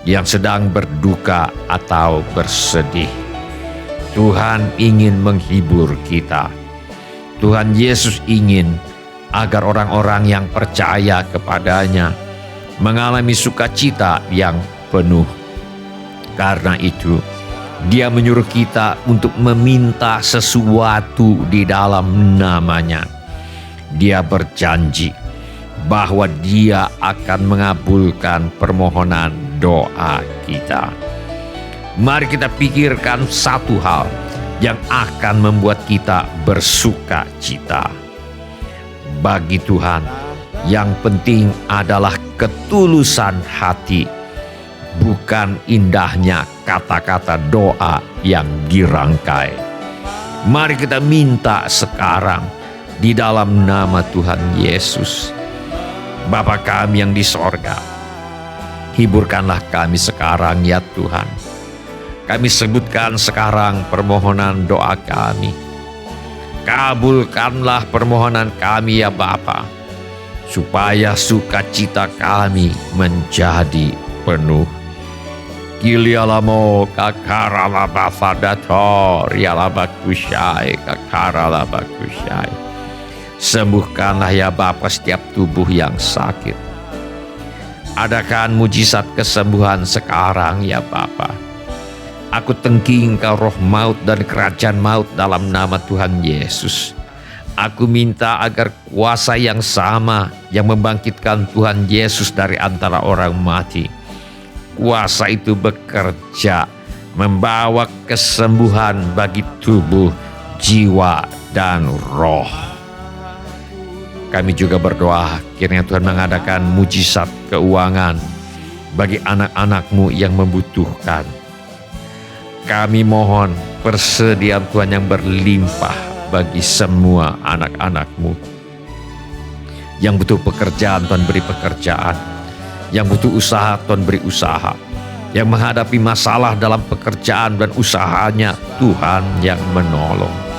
yang sedang berduka atau bersedih? Tuhan ingin menghibur kita. Tuhan Yesus ingin agar orang-orang yang percaya kepadanya mengalami sukacita yang penuh. Karena itu, Dia menyuruh kita untuk meminta sesuatu di dalam namanya. Dia berjanji, bahwa Dia akan mengabulkan permohonan doa kita. Mari kita pikirkan satu hal yang akan membuat kita bersuka cita. Bagi Tuhan, yang penting adalah ketulusan hati, bukan indahnya kata-kata doa yang dirangkai. Mari kita minta sekarang di dalam nama Tuhan Yesus. Bapa kami yang di sorga, hiburkanlah kami sekarang ya Tuhan. Kami sebutkan sekarang permohonan doa kami. Kabulkanlah permohonan kami ya Bapa, supaya sukacita kami menjadi penuh. Kilialamo kakaralabafadator yalabakusyai kakaralabakusyai. Sembuhkanlah ya Bapa setiap tubuh yang sakit. Adakan mujizat kesembuhan sekarang ya Bapa. Aku tengking-Engkau roh maut dan kerajaan maut dalam nama Tuhan Yesus. Aku minta agar kuasa yang sama yang membangkitkan Tuhan Yesus dari antara orang mati, kuasa itu bekerja membawa kesembuhan bagi tubuh, jiwa, dan roh. Kami juga berdoa kiranya Tuhan mengadakan mujizat keuangan bagi anak-anak-Mu yang membutuhkan. Kami mohon persediaan Tuhan yang berlimpah bagi semua anak-anak-Mu. Yang butuh pekerjaan, Tuhan beri pekerjaan. Yang butuh usaha, Tuhan beri usaha. Yang menghadapi masalah dalam pekerjaan dan usahanya, Tuhan yang menolong.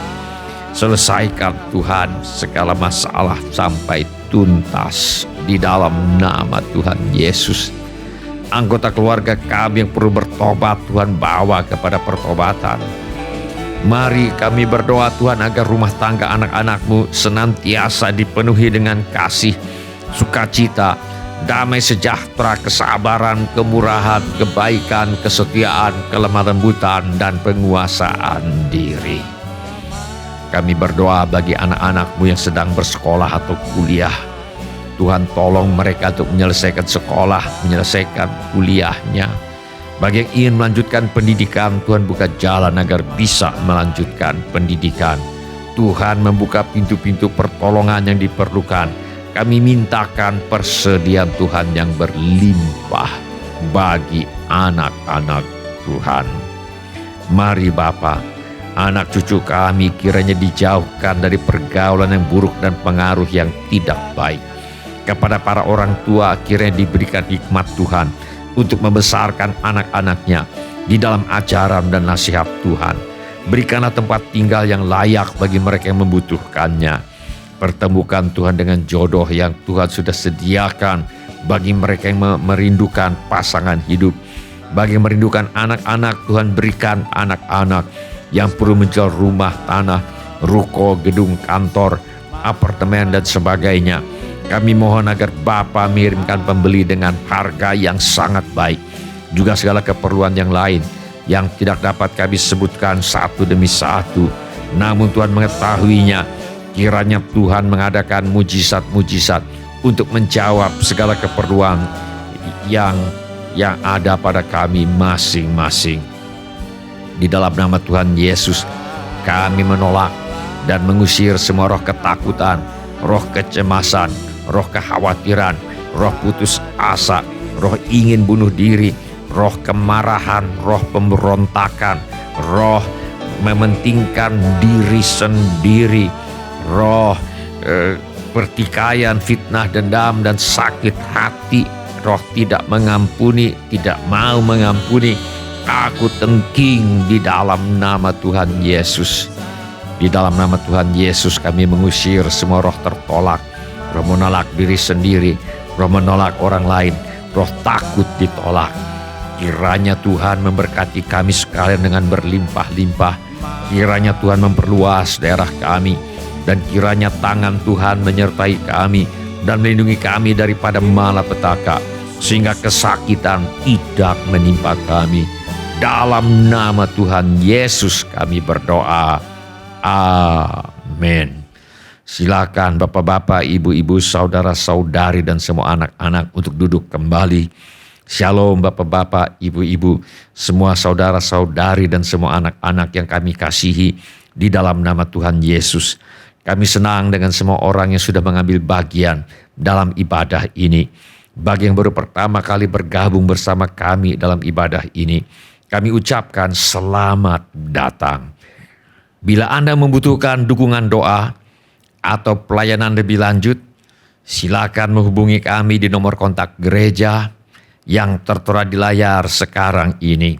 Selesaikan Tuhan segala masalah sampai tuntas di dalam nama Tuhan Yesus. Anggota keluarga kami yang perlu bertobat, Tuhan bawa kepada pertobatan. Mari kami berdoa Tuhan agar rumah tangga anak-anak-Mu senantiasa dipenuhi dengan kasih, sukacita, damai sejahtera, kesabaran, kemurahan, kebaikan, kesetiaan, kelemah lembutan, dan penguasaan diri. Kami berdoa bagi anak-anak-Mu yang sedang bersekolah atau kuliah. Tuhan tolong mereka untuk menyelesaikan sekolah, menyelesaikan kuliahnya. Bagi yang ingin melanjutkan pendidikan, Tuhan buka jalan agar bisa melanjutkan pendidikan. Tuhan membuka pintu-pintu pertolongan yang diperlukan. Kami mintakan persediaan Tuhan yang berlimpah bagi anak-anak Tuhan. Mari Bapa, anak cucu kami kiranya dijauhkan dari pergaulan yang buruk dan pengaruh yang tidak baik. Kepada para orang tua kiranya diberikan hikmat Tuhan untuk membesarkan anak-anaknya di dalam ajaran dan nasihat Tuhan. Berikanlah tempat tinggal yang layak bagi mereka yang membutuhkannya. Pertemukan Tuhan dengan jodoh yang Tuhan sudah sediakan bagi mereka yang merindukan pasangan hidup. Bagi yang merindukan anak-anak, Tuhan berikan anak-anak yang perlu menjual rumah, tanah, ruko, gedung, kantor, apartemen, dan sebagainya. Kami mohon agar Bapa mengirimkan pembeli dengan harga yang sangat baik. Juga segala keperluan yang lain yang tidak dapat kami sebutkan satu demi satu. Namun Tuhan mengetahuinya. Kiranya Tuhan mengadakan mujizat-mujizat untuk menjawab segala keperluan yang ada pada kami masing-masing. Di dalam nama Tuhan Yesus, kami menolak dan mengusir semua roh ketakutan, roh kecemasan, roh kekhawatiran, roh putus asa, roh ingin bunuh diri, roh kemarahan, roh pemberontakan, roh mementingkan diri sendiri, roh pertikaian, fitnah, dendam, dan sakit hati, roh tidak mengampuni, tidak mau mengampuni. Aku tengking di dalam nama Tuhan Yesus. Di dalam nama Tuhan Yesus kami mengusir semua roh tertolak, roh menolak diri sendiri, roh menolak orang lain, roh takut ditolak. Kiranya Tuhan memberkati kami sekalian dengan berlimpah-limpah. Kiranya Tuhan memperluas daerah kami, dan kiranya tangan Tuhan menyertai kami dan melindungi kami daripada malapetaka, sehingga kesakitan tidak menimpa kami. Dalam nama Tuhan Yesus kami berdoa. Amin. Silakan bapak-bapak, ibu-ibu, saudara-saudari dan semua anak-anak untuk duduk kembali. Shalom bapak-bapak, ibu-ibu, semua saudara-saudari dan semua anak-anak yang kami kasihi di dalam nama Tuhan Yesus. Kami senang dengan semua orang yang sudah mengambil bagian dalam ibadah ini. Bagi yang baru pertama kali bergabung bersama kami dalam ibadah ini, kami ucapkan selamat datang. Bila Anda membutuhkan dukungan doa atau pelayanan lebih lanjut, silakan menghubungi kami di nomor kontak gereja yang tertera di layar sekarang ini.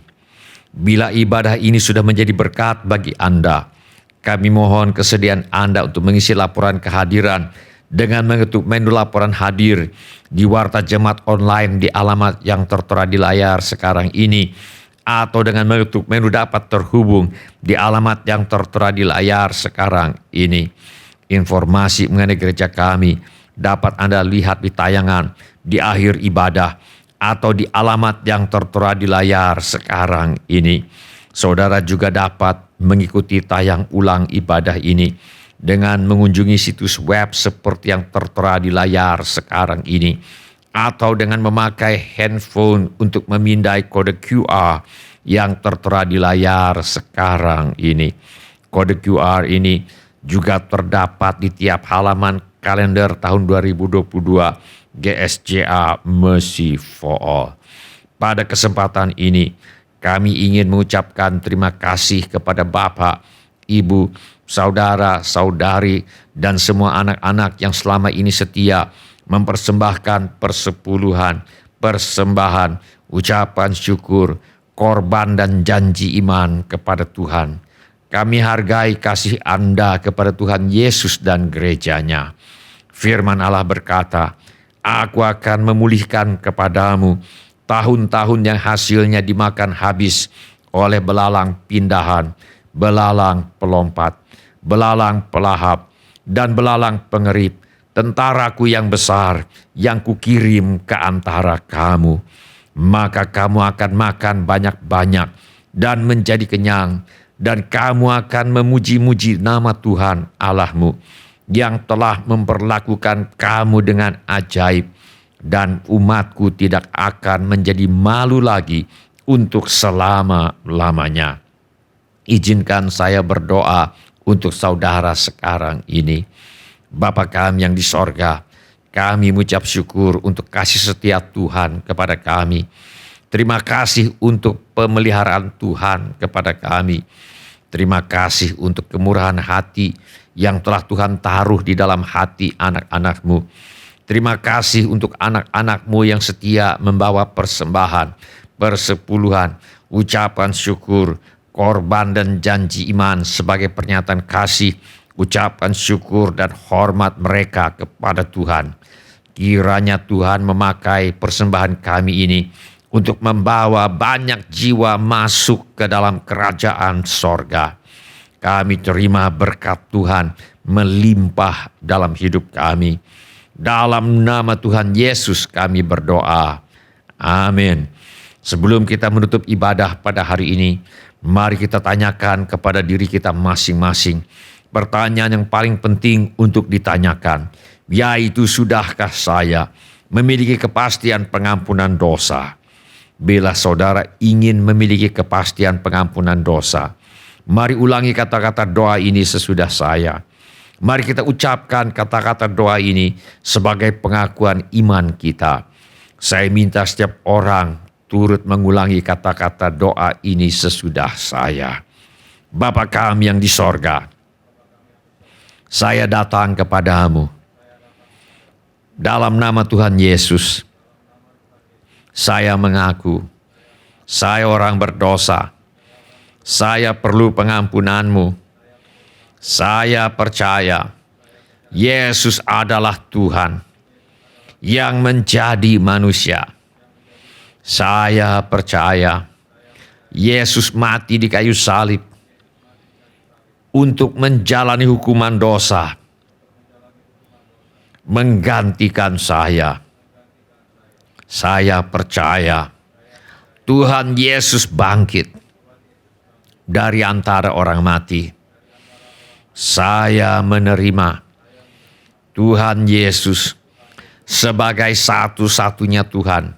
Bila ibadah ini sudah menjadi berkat bagi Anda, kami mohon kesediaan Anda untuk mengisi laporan kehadiran dengan mengetuk menu laporan hadir di Warta Jemaat Online di alamat yang tertera di layar sekarang ini, atau dengan mengetuk menu dapat terhubung di alamat yang tertera di layar sekarang ini. Informasi mengenai gereja kami dapat Anda lihat di tayangan di akhir ibadah atau di alamat yang tertera di layar sekarang ini. Saudara juga dapat mengikuti tayang ulang ibadah ini dengan mengunjungi situs web seperti yang tertera di layar sekarang ini, atau dengan memakai handphone untuk memindai kode QR yang tertera di layar sekarang ini. Kode QR ini juga terdapat di tiap halaman kalender tahun 2022 GSJA Mercy for All. Pada kesempatan ini, kami ingin mengucapkan terima kasih kepada Bapak, Ibu, saudara, saudari, dan semua anak-anak yang selama ini setia mempersembahkan persepuluhan, persembahan, ucapan syukur, korban dan janji iman kepada Tuhan. Kami hargai kasih Anda kepada Tuhan Yesus dan gerejanya. Firman Allah berkata, "Aku akan memulihkan kepadamu tahun-tahun yang hasilnya dimakan habis oleh belalang pindahan, belalang pelompat, belalang pelahap, dan belalang pengerip, tentaraku yang besar yang kukirim ke antara kamu. Maka kamu akan makan banyak-banyak dan menjadi kenyang, dan kamu akan memuji-muji nama Tuhan Allahmu yang telah memperlakukan kamu dengan ajaib, dan umatku tidak akan menjadi malu lagi untuk selama-lamanya." Izinkan saya berdoa untuk saudara sekarang ini. Bapa kami yang di sorga, kami mengucap syukur untuk kasih setia Tuhan kepada kami. Terima kasih untuk pemeliharaan Tuhan kepada kami. Terima kasih untuk kemurahan hati yang telah Tuhan taruh di dalam hati anak-anak-Mu. Terima kasih untuk anak-anak-Mu yang setia membawa persembahan, persepuluhan, ucapan syukur, korban dan janji iman sebagai pernyataan kasih, ucapan syukur dan hormat mereka kepada Tuhan. Kiranya Tuhan memakai persembahan kami ini untuk membawa banyak jiwa masuk ke dalam kerajaan sorga. Kami terima berkat Tuhan melimpah dalam hidup kami. Dalam nama Tuhan Yesus kami berdoa. Amin. Sebelum kita menutup ibadah pada hari ini, mari kita tanyakan kepada diri kita masing-masing pertanyaan yang paling penting untuk ditanyakan, yaitu sudahkah saya memiliki kepastian pengampunan dosa? Bila saudara ingin memiliki kepastian pengampunan dosa, mari ulangi kata-kata doa ini sesudah saya. Mari kita ucapkan kata-kata doa ini sebagai pengakuan iman kita. Saya minta setiap orang turut mengulangi kata-kata doa ini sesudah saya. Bapa kami yang di sorga, saya datang kepadamu. Dalam nama Tuhan Yesus, saya mengaku, saya orang berdosa. Saya perlu pengampunan-Mu. Saya percaya Yesus adalah Tuhan yang menjadi manusia. Saya percaya Yesus mati di kayu salib untuk menjalani hukuman dosa, menggantikan saya. Saya percaya Tuhan Yesus bangkit dari antara orang mati. Saya menerima Tuhan Yesus sebagai satu-satunya Tuhan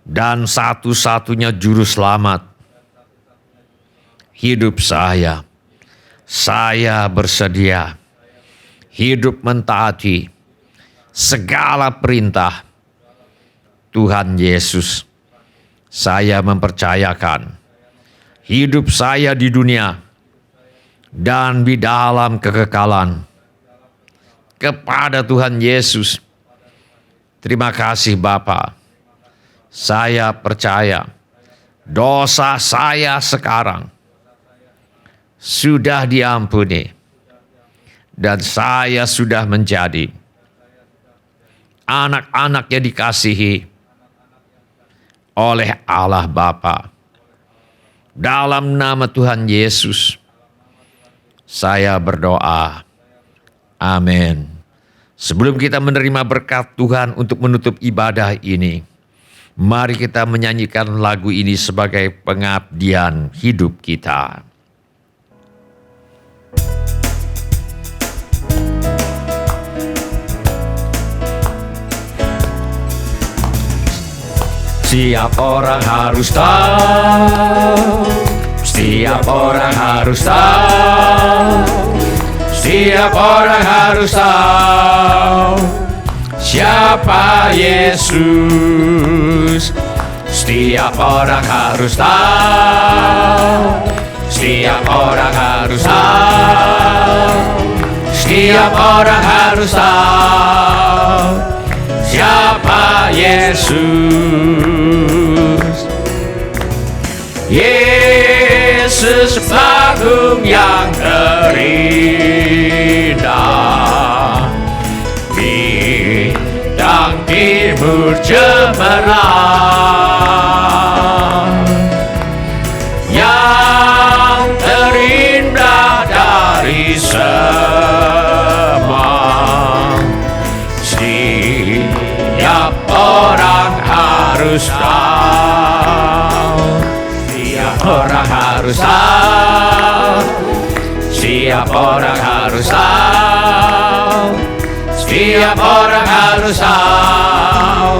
dan satu-satunya juru selamat hidup saya bersedia hidup mentaati segala perintah Tuhan Yesus. Saya mempercayakan hidup saya di dunia dan di dalam kekekalan kepada Tuhan Yesus. Terima kasih Bapa. Saya percaya dosa saya sekarang sudah diampuni dan saya sudah menjadi anak-anak yang dikasihi oleh Allah Bapa. Dalam nama Tuhan Yesus, saya berdoa. Amin. Sebelum kita menerima berkat Tuhan untuk menutup ibadah ini, mari kita menyanyikan lagu ini sebagai pengabdian hidup kita. Setiap orang harus tahu, setiap orang harus tahu, setiap orang harus tahu siapa Yesus. Setiap orang harus tahu, setiap orang harus tahu, setiap orang harus tahu siapa Yesus. Yesus agung yang terindah, bintang timur cemerlang, yang terindah dari semua. Setiap orang harus tahu, setiap orang harus tahu, setiap orang harus tahu, setiap orang harus tahu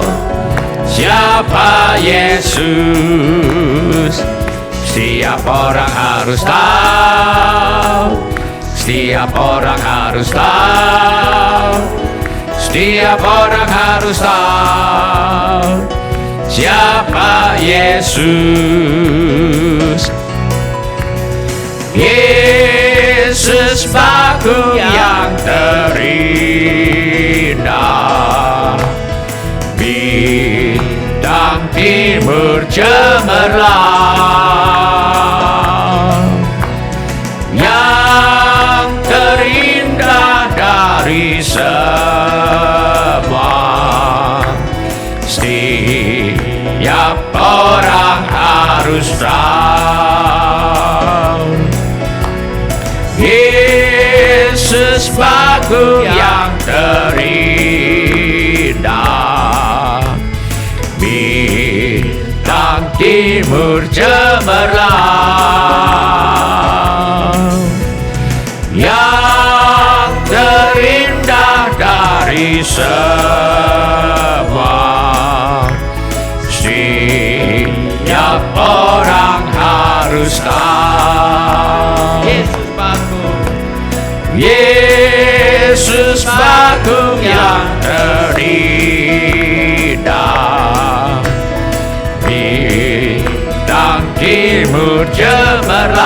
siapa Yesus. Setiap orang harus tahu, setiap orang harus tahu, setiap orang harus tahu siapa Yesus. Yesus Bapa yang terindah, bintang timur cemerlang, yang terindah dari semua. Setiap orang harus tahu Yesus Bapa yang terindah, bintang timur cemerlang, yang terindah dari semua. Setiap orang harus tahu Yesus Bapa yang terindah, bintang timur cemerlang,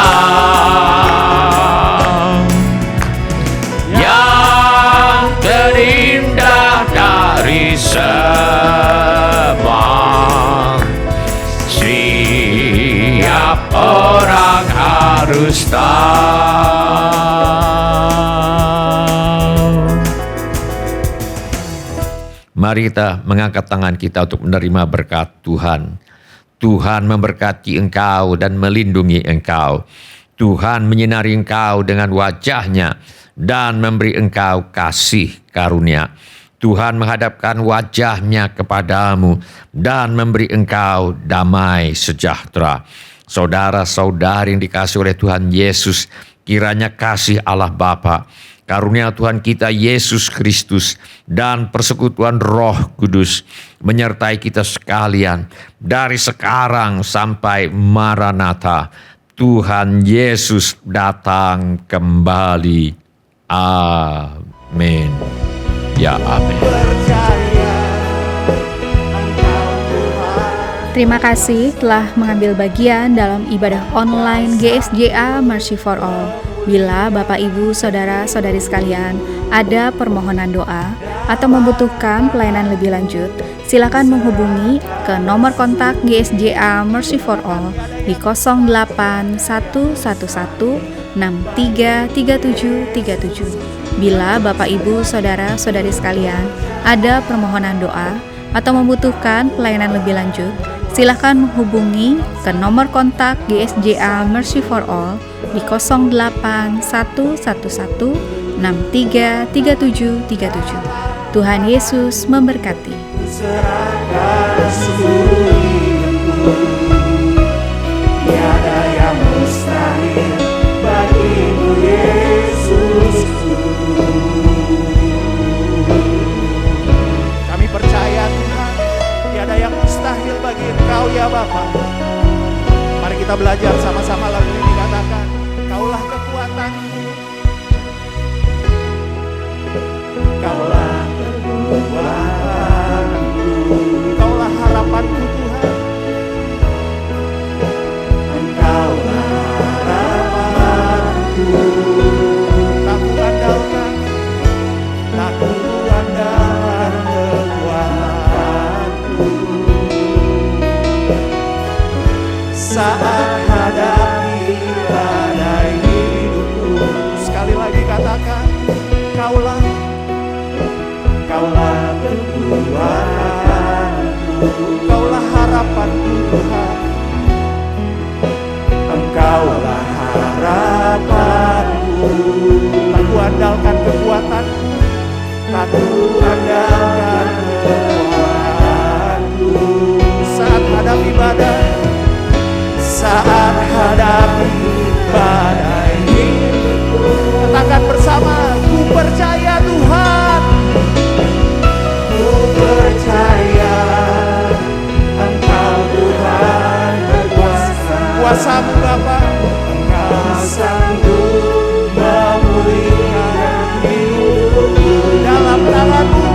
yang terindah dari semua. Setiap orang harus tahu. Mari kita mengangkat tangan kita untuk menerima berkat Tuhan. Tuhan memberkati engkau dan melindungi engkau. Tuhan menyinari engkau dengan wajah-Nya dan memberi engkau kasih karunia. Tuhan menghadapkan wajah-Nya kepadamu dan memberi engkau damai sejahtera. Saudara-saudari yang dikasihi oleh Tuhan Yesus, kiranya kasih Allah Bapa, karunia Tuhan kita Yesus Kristus, dan persekutuan Roh Kudus menyertai kita sekalian dari sekarang sampai Maranatha. Tuhan Yesus datang kembali. Amin. Ya amin. Terima kasih telah mengambil bagian dalam ibadah online GSJA Mercy for All. Bila Bapak, Ibu, Saudara-saudari sekalian ada permohonan doa atau membutuhkan pelayanan lebih lanjut, silakan menghubungi ke nomor kontak GSJA Mercy for All di 08111633737. Bila Bapak, Ibu, Saudara-saudari sekalian ada permohonan doa atau membutuhkan pelayanan lebih lanjut, silakan menghubungi ke nomor kontak GSJA Mercy for All di 08111633737. Tuhan Yesus memberkati. Tiada yang mustahil bagimu Yesusku. Kami percaya Tuhan, tiada yang mustahil bagi Engkau ya Bapa. Mari kita belajar sama-sama lagu ini, katakan, Kaulah kekuatanku, Kaulah kekuatanku, Kaulah harapanku Tuhan. Engkaulah harapanku, tak ku andalkan, tak ku andalkan kekuatanku. Saat hadapi badai hidupku, sekali lagi katakan, Kaulah kekuatanku, Kaulah harapanku Tuhan. Engkaulah harapanku, tak ku andalkan kekuatanku, tak ku andalkan kekuatanku. Saat hadapi badai, saat hadapi badai hidupku, katakan bersama, ku percaya Tuhan, ku percaya Engkau Tuhan berkuasa. Kuasamu Bapa, Engkau sanggup memulihkan hidupku. Dalam tangan-Mu,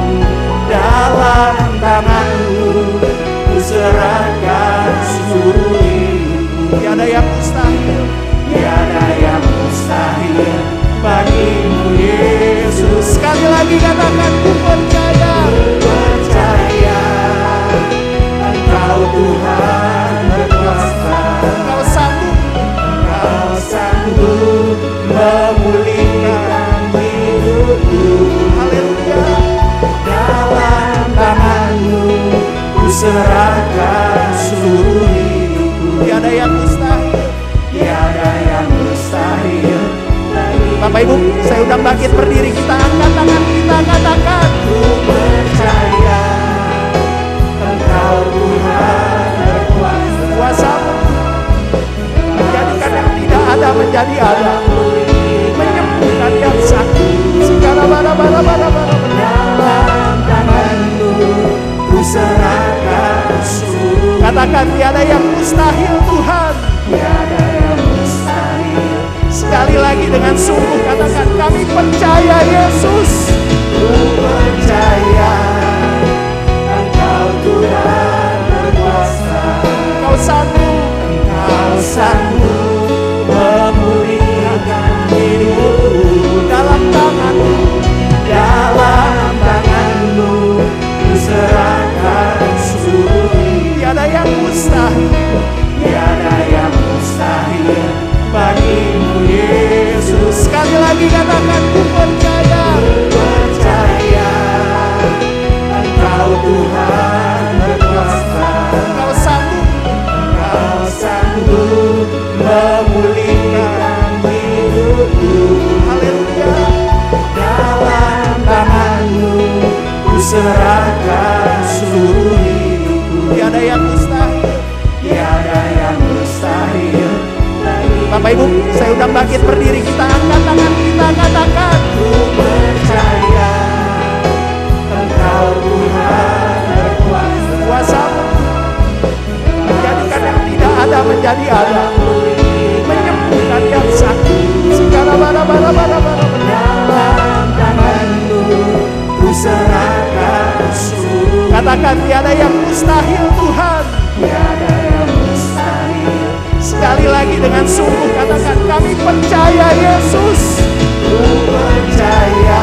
dalam tangan-Mu, ku serahkan seluruh hidupku. Tiada yang mustahil, tiada yang mustahil bagimu Yesus. Sekali lagi katakan, ku percaya, Engkau Tuhan berkuasa. Engkau sanggup memulihkan hidupku. Haleluya. Dalam tangan-Mu ku serahkan seluruh hidupku. Tiada yang mustahil, tiada yang mustahil. Bapak Ibu, saya undang bangkit berdiri, kita angkat tangan kita, katakan, ku percaya Engkau Tuhan berkuasa. Kuasa-Mu menjadikan yang tidak ada menjadi ada, menyembuhkan yang sakit. Segala bara-bara dalam tangan-Mu ku serahkan seluruh. Katakan, tiada yang mustahil Tuhan, tiada yang mustahil. Sekali lagi dengan sungguh katakan, kami percaya Yesus. Ku percaya Engkau Tuhan berkuasa. Engkau sanggup memulihkan hidupku. Dalam tangan-Mu, dalam tangan-Mu ku serahkan seluruh. Tiada yang mustahil, tiada yang mustahil bagimu Yesus. Sekali lagi katakan, ku percaya Engkau Tuhan berkuasa. Engkau sanggup memulihkan hidupku. Haleluya. Dalam tangan-Mu ku serahkan seluruh hidupku. Tiada yang mustahil, tiada yang mustahil. Bapak Bapak Ibu, saya undang bangkit berdiri, kita angkat tangan, kita katakan, ku percaya Engkau Tuhan berkuasa menjadikan yang tidak ada menjadi ada, menyembuhkan yang sakit, segala bara-bara dalam tangan-Mu ku serahkan seluruh. Katakan, tiada yang mustahil Tuhan, tiada yang mustahil. Sekali lagi dengan sungguh katakan, kami percaya Yesus, ku percaya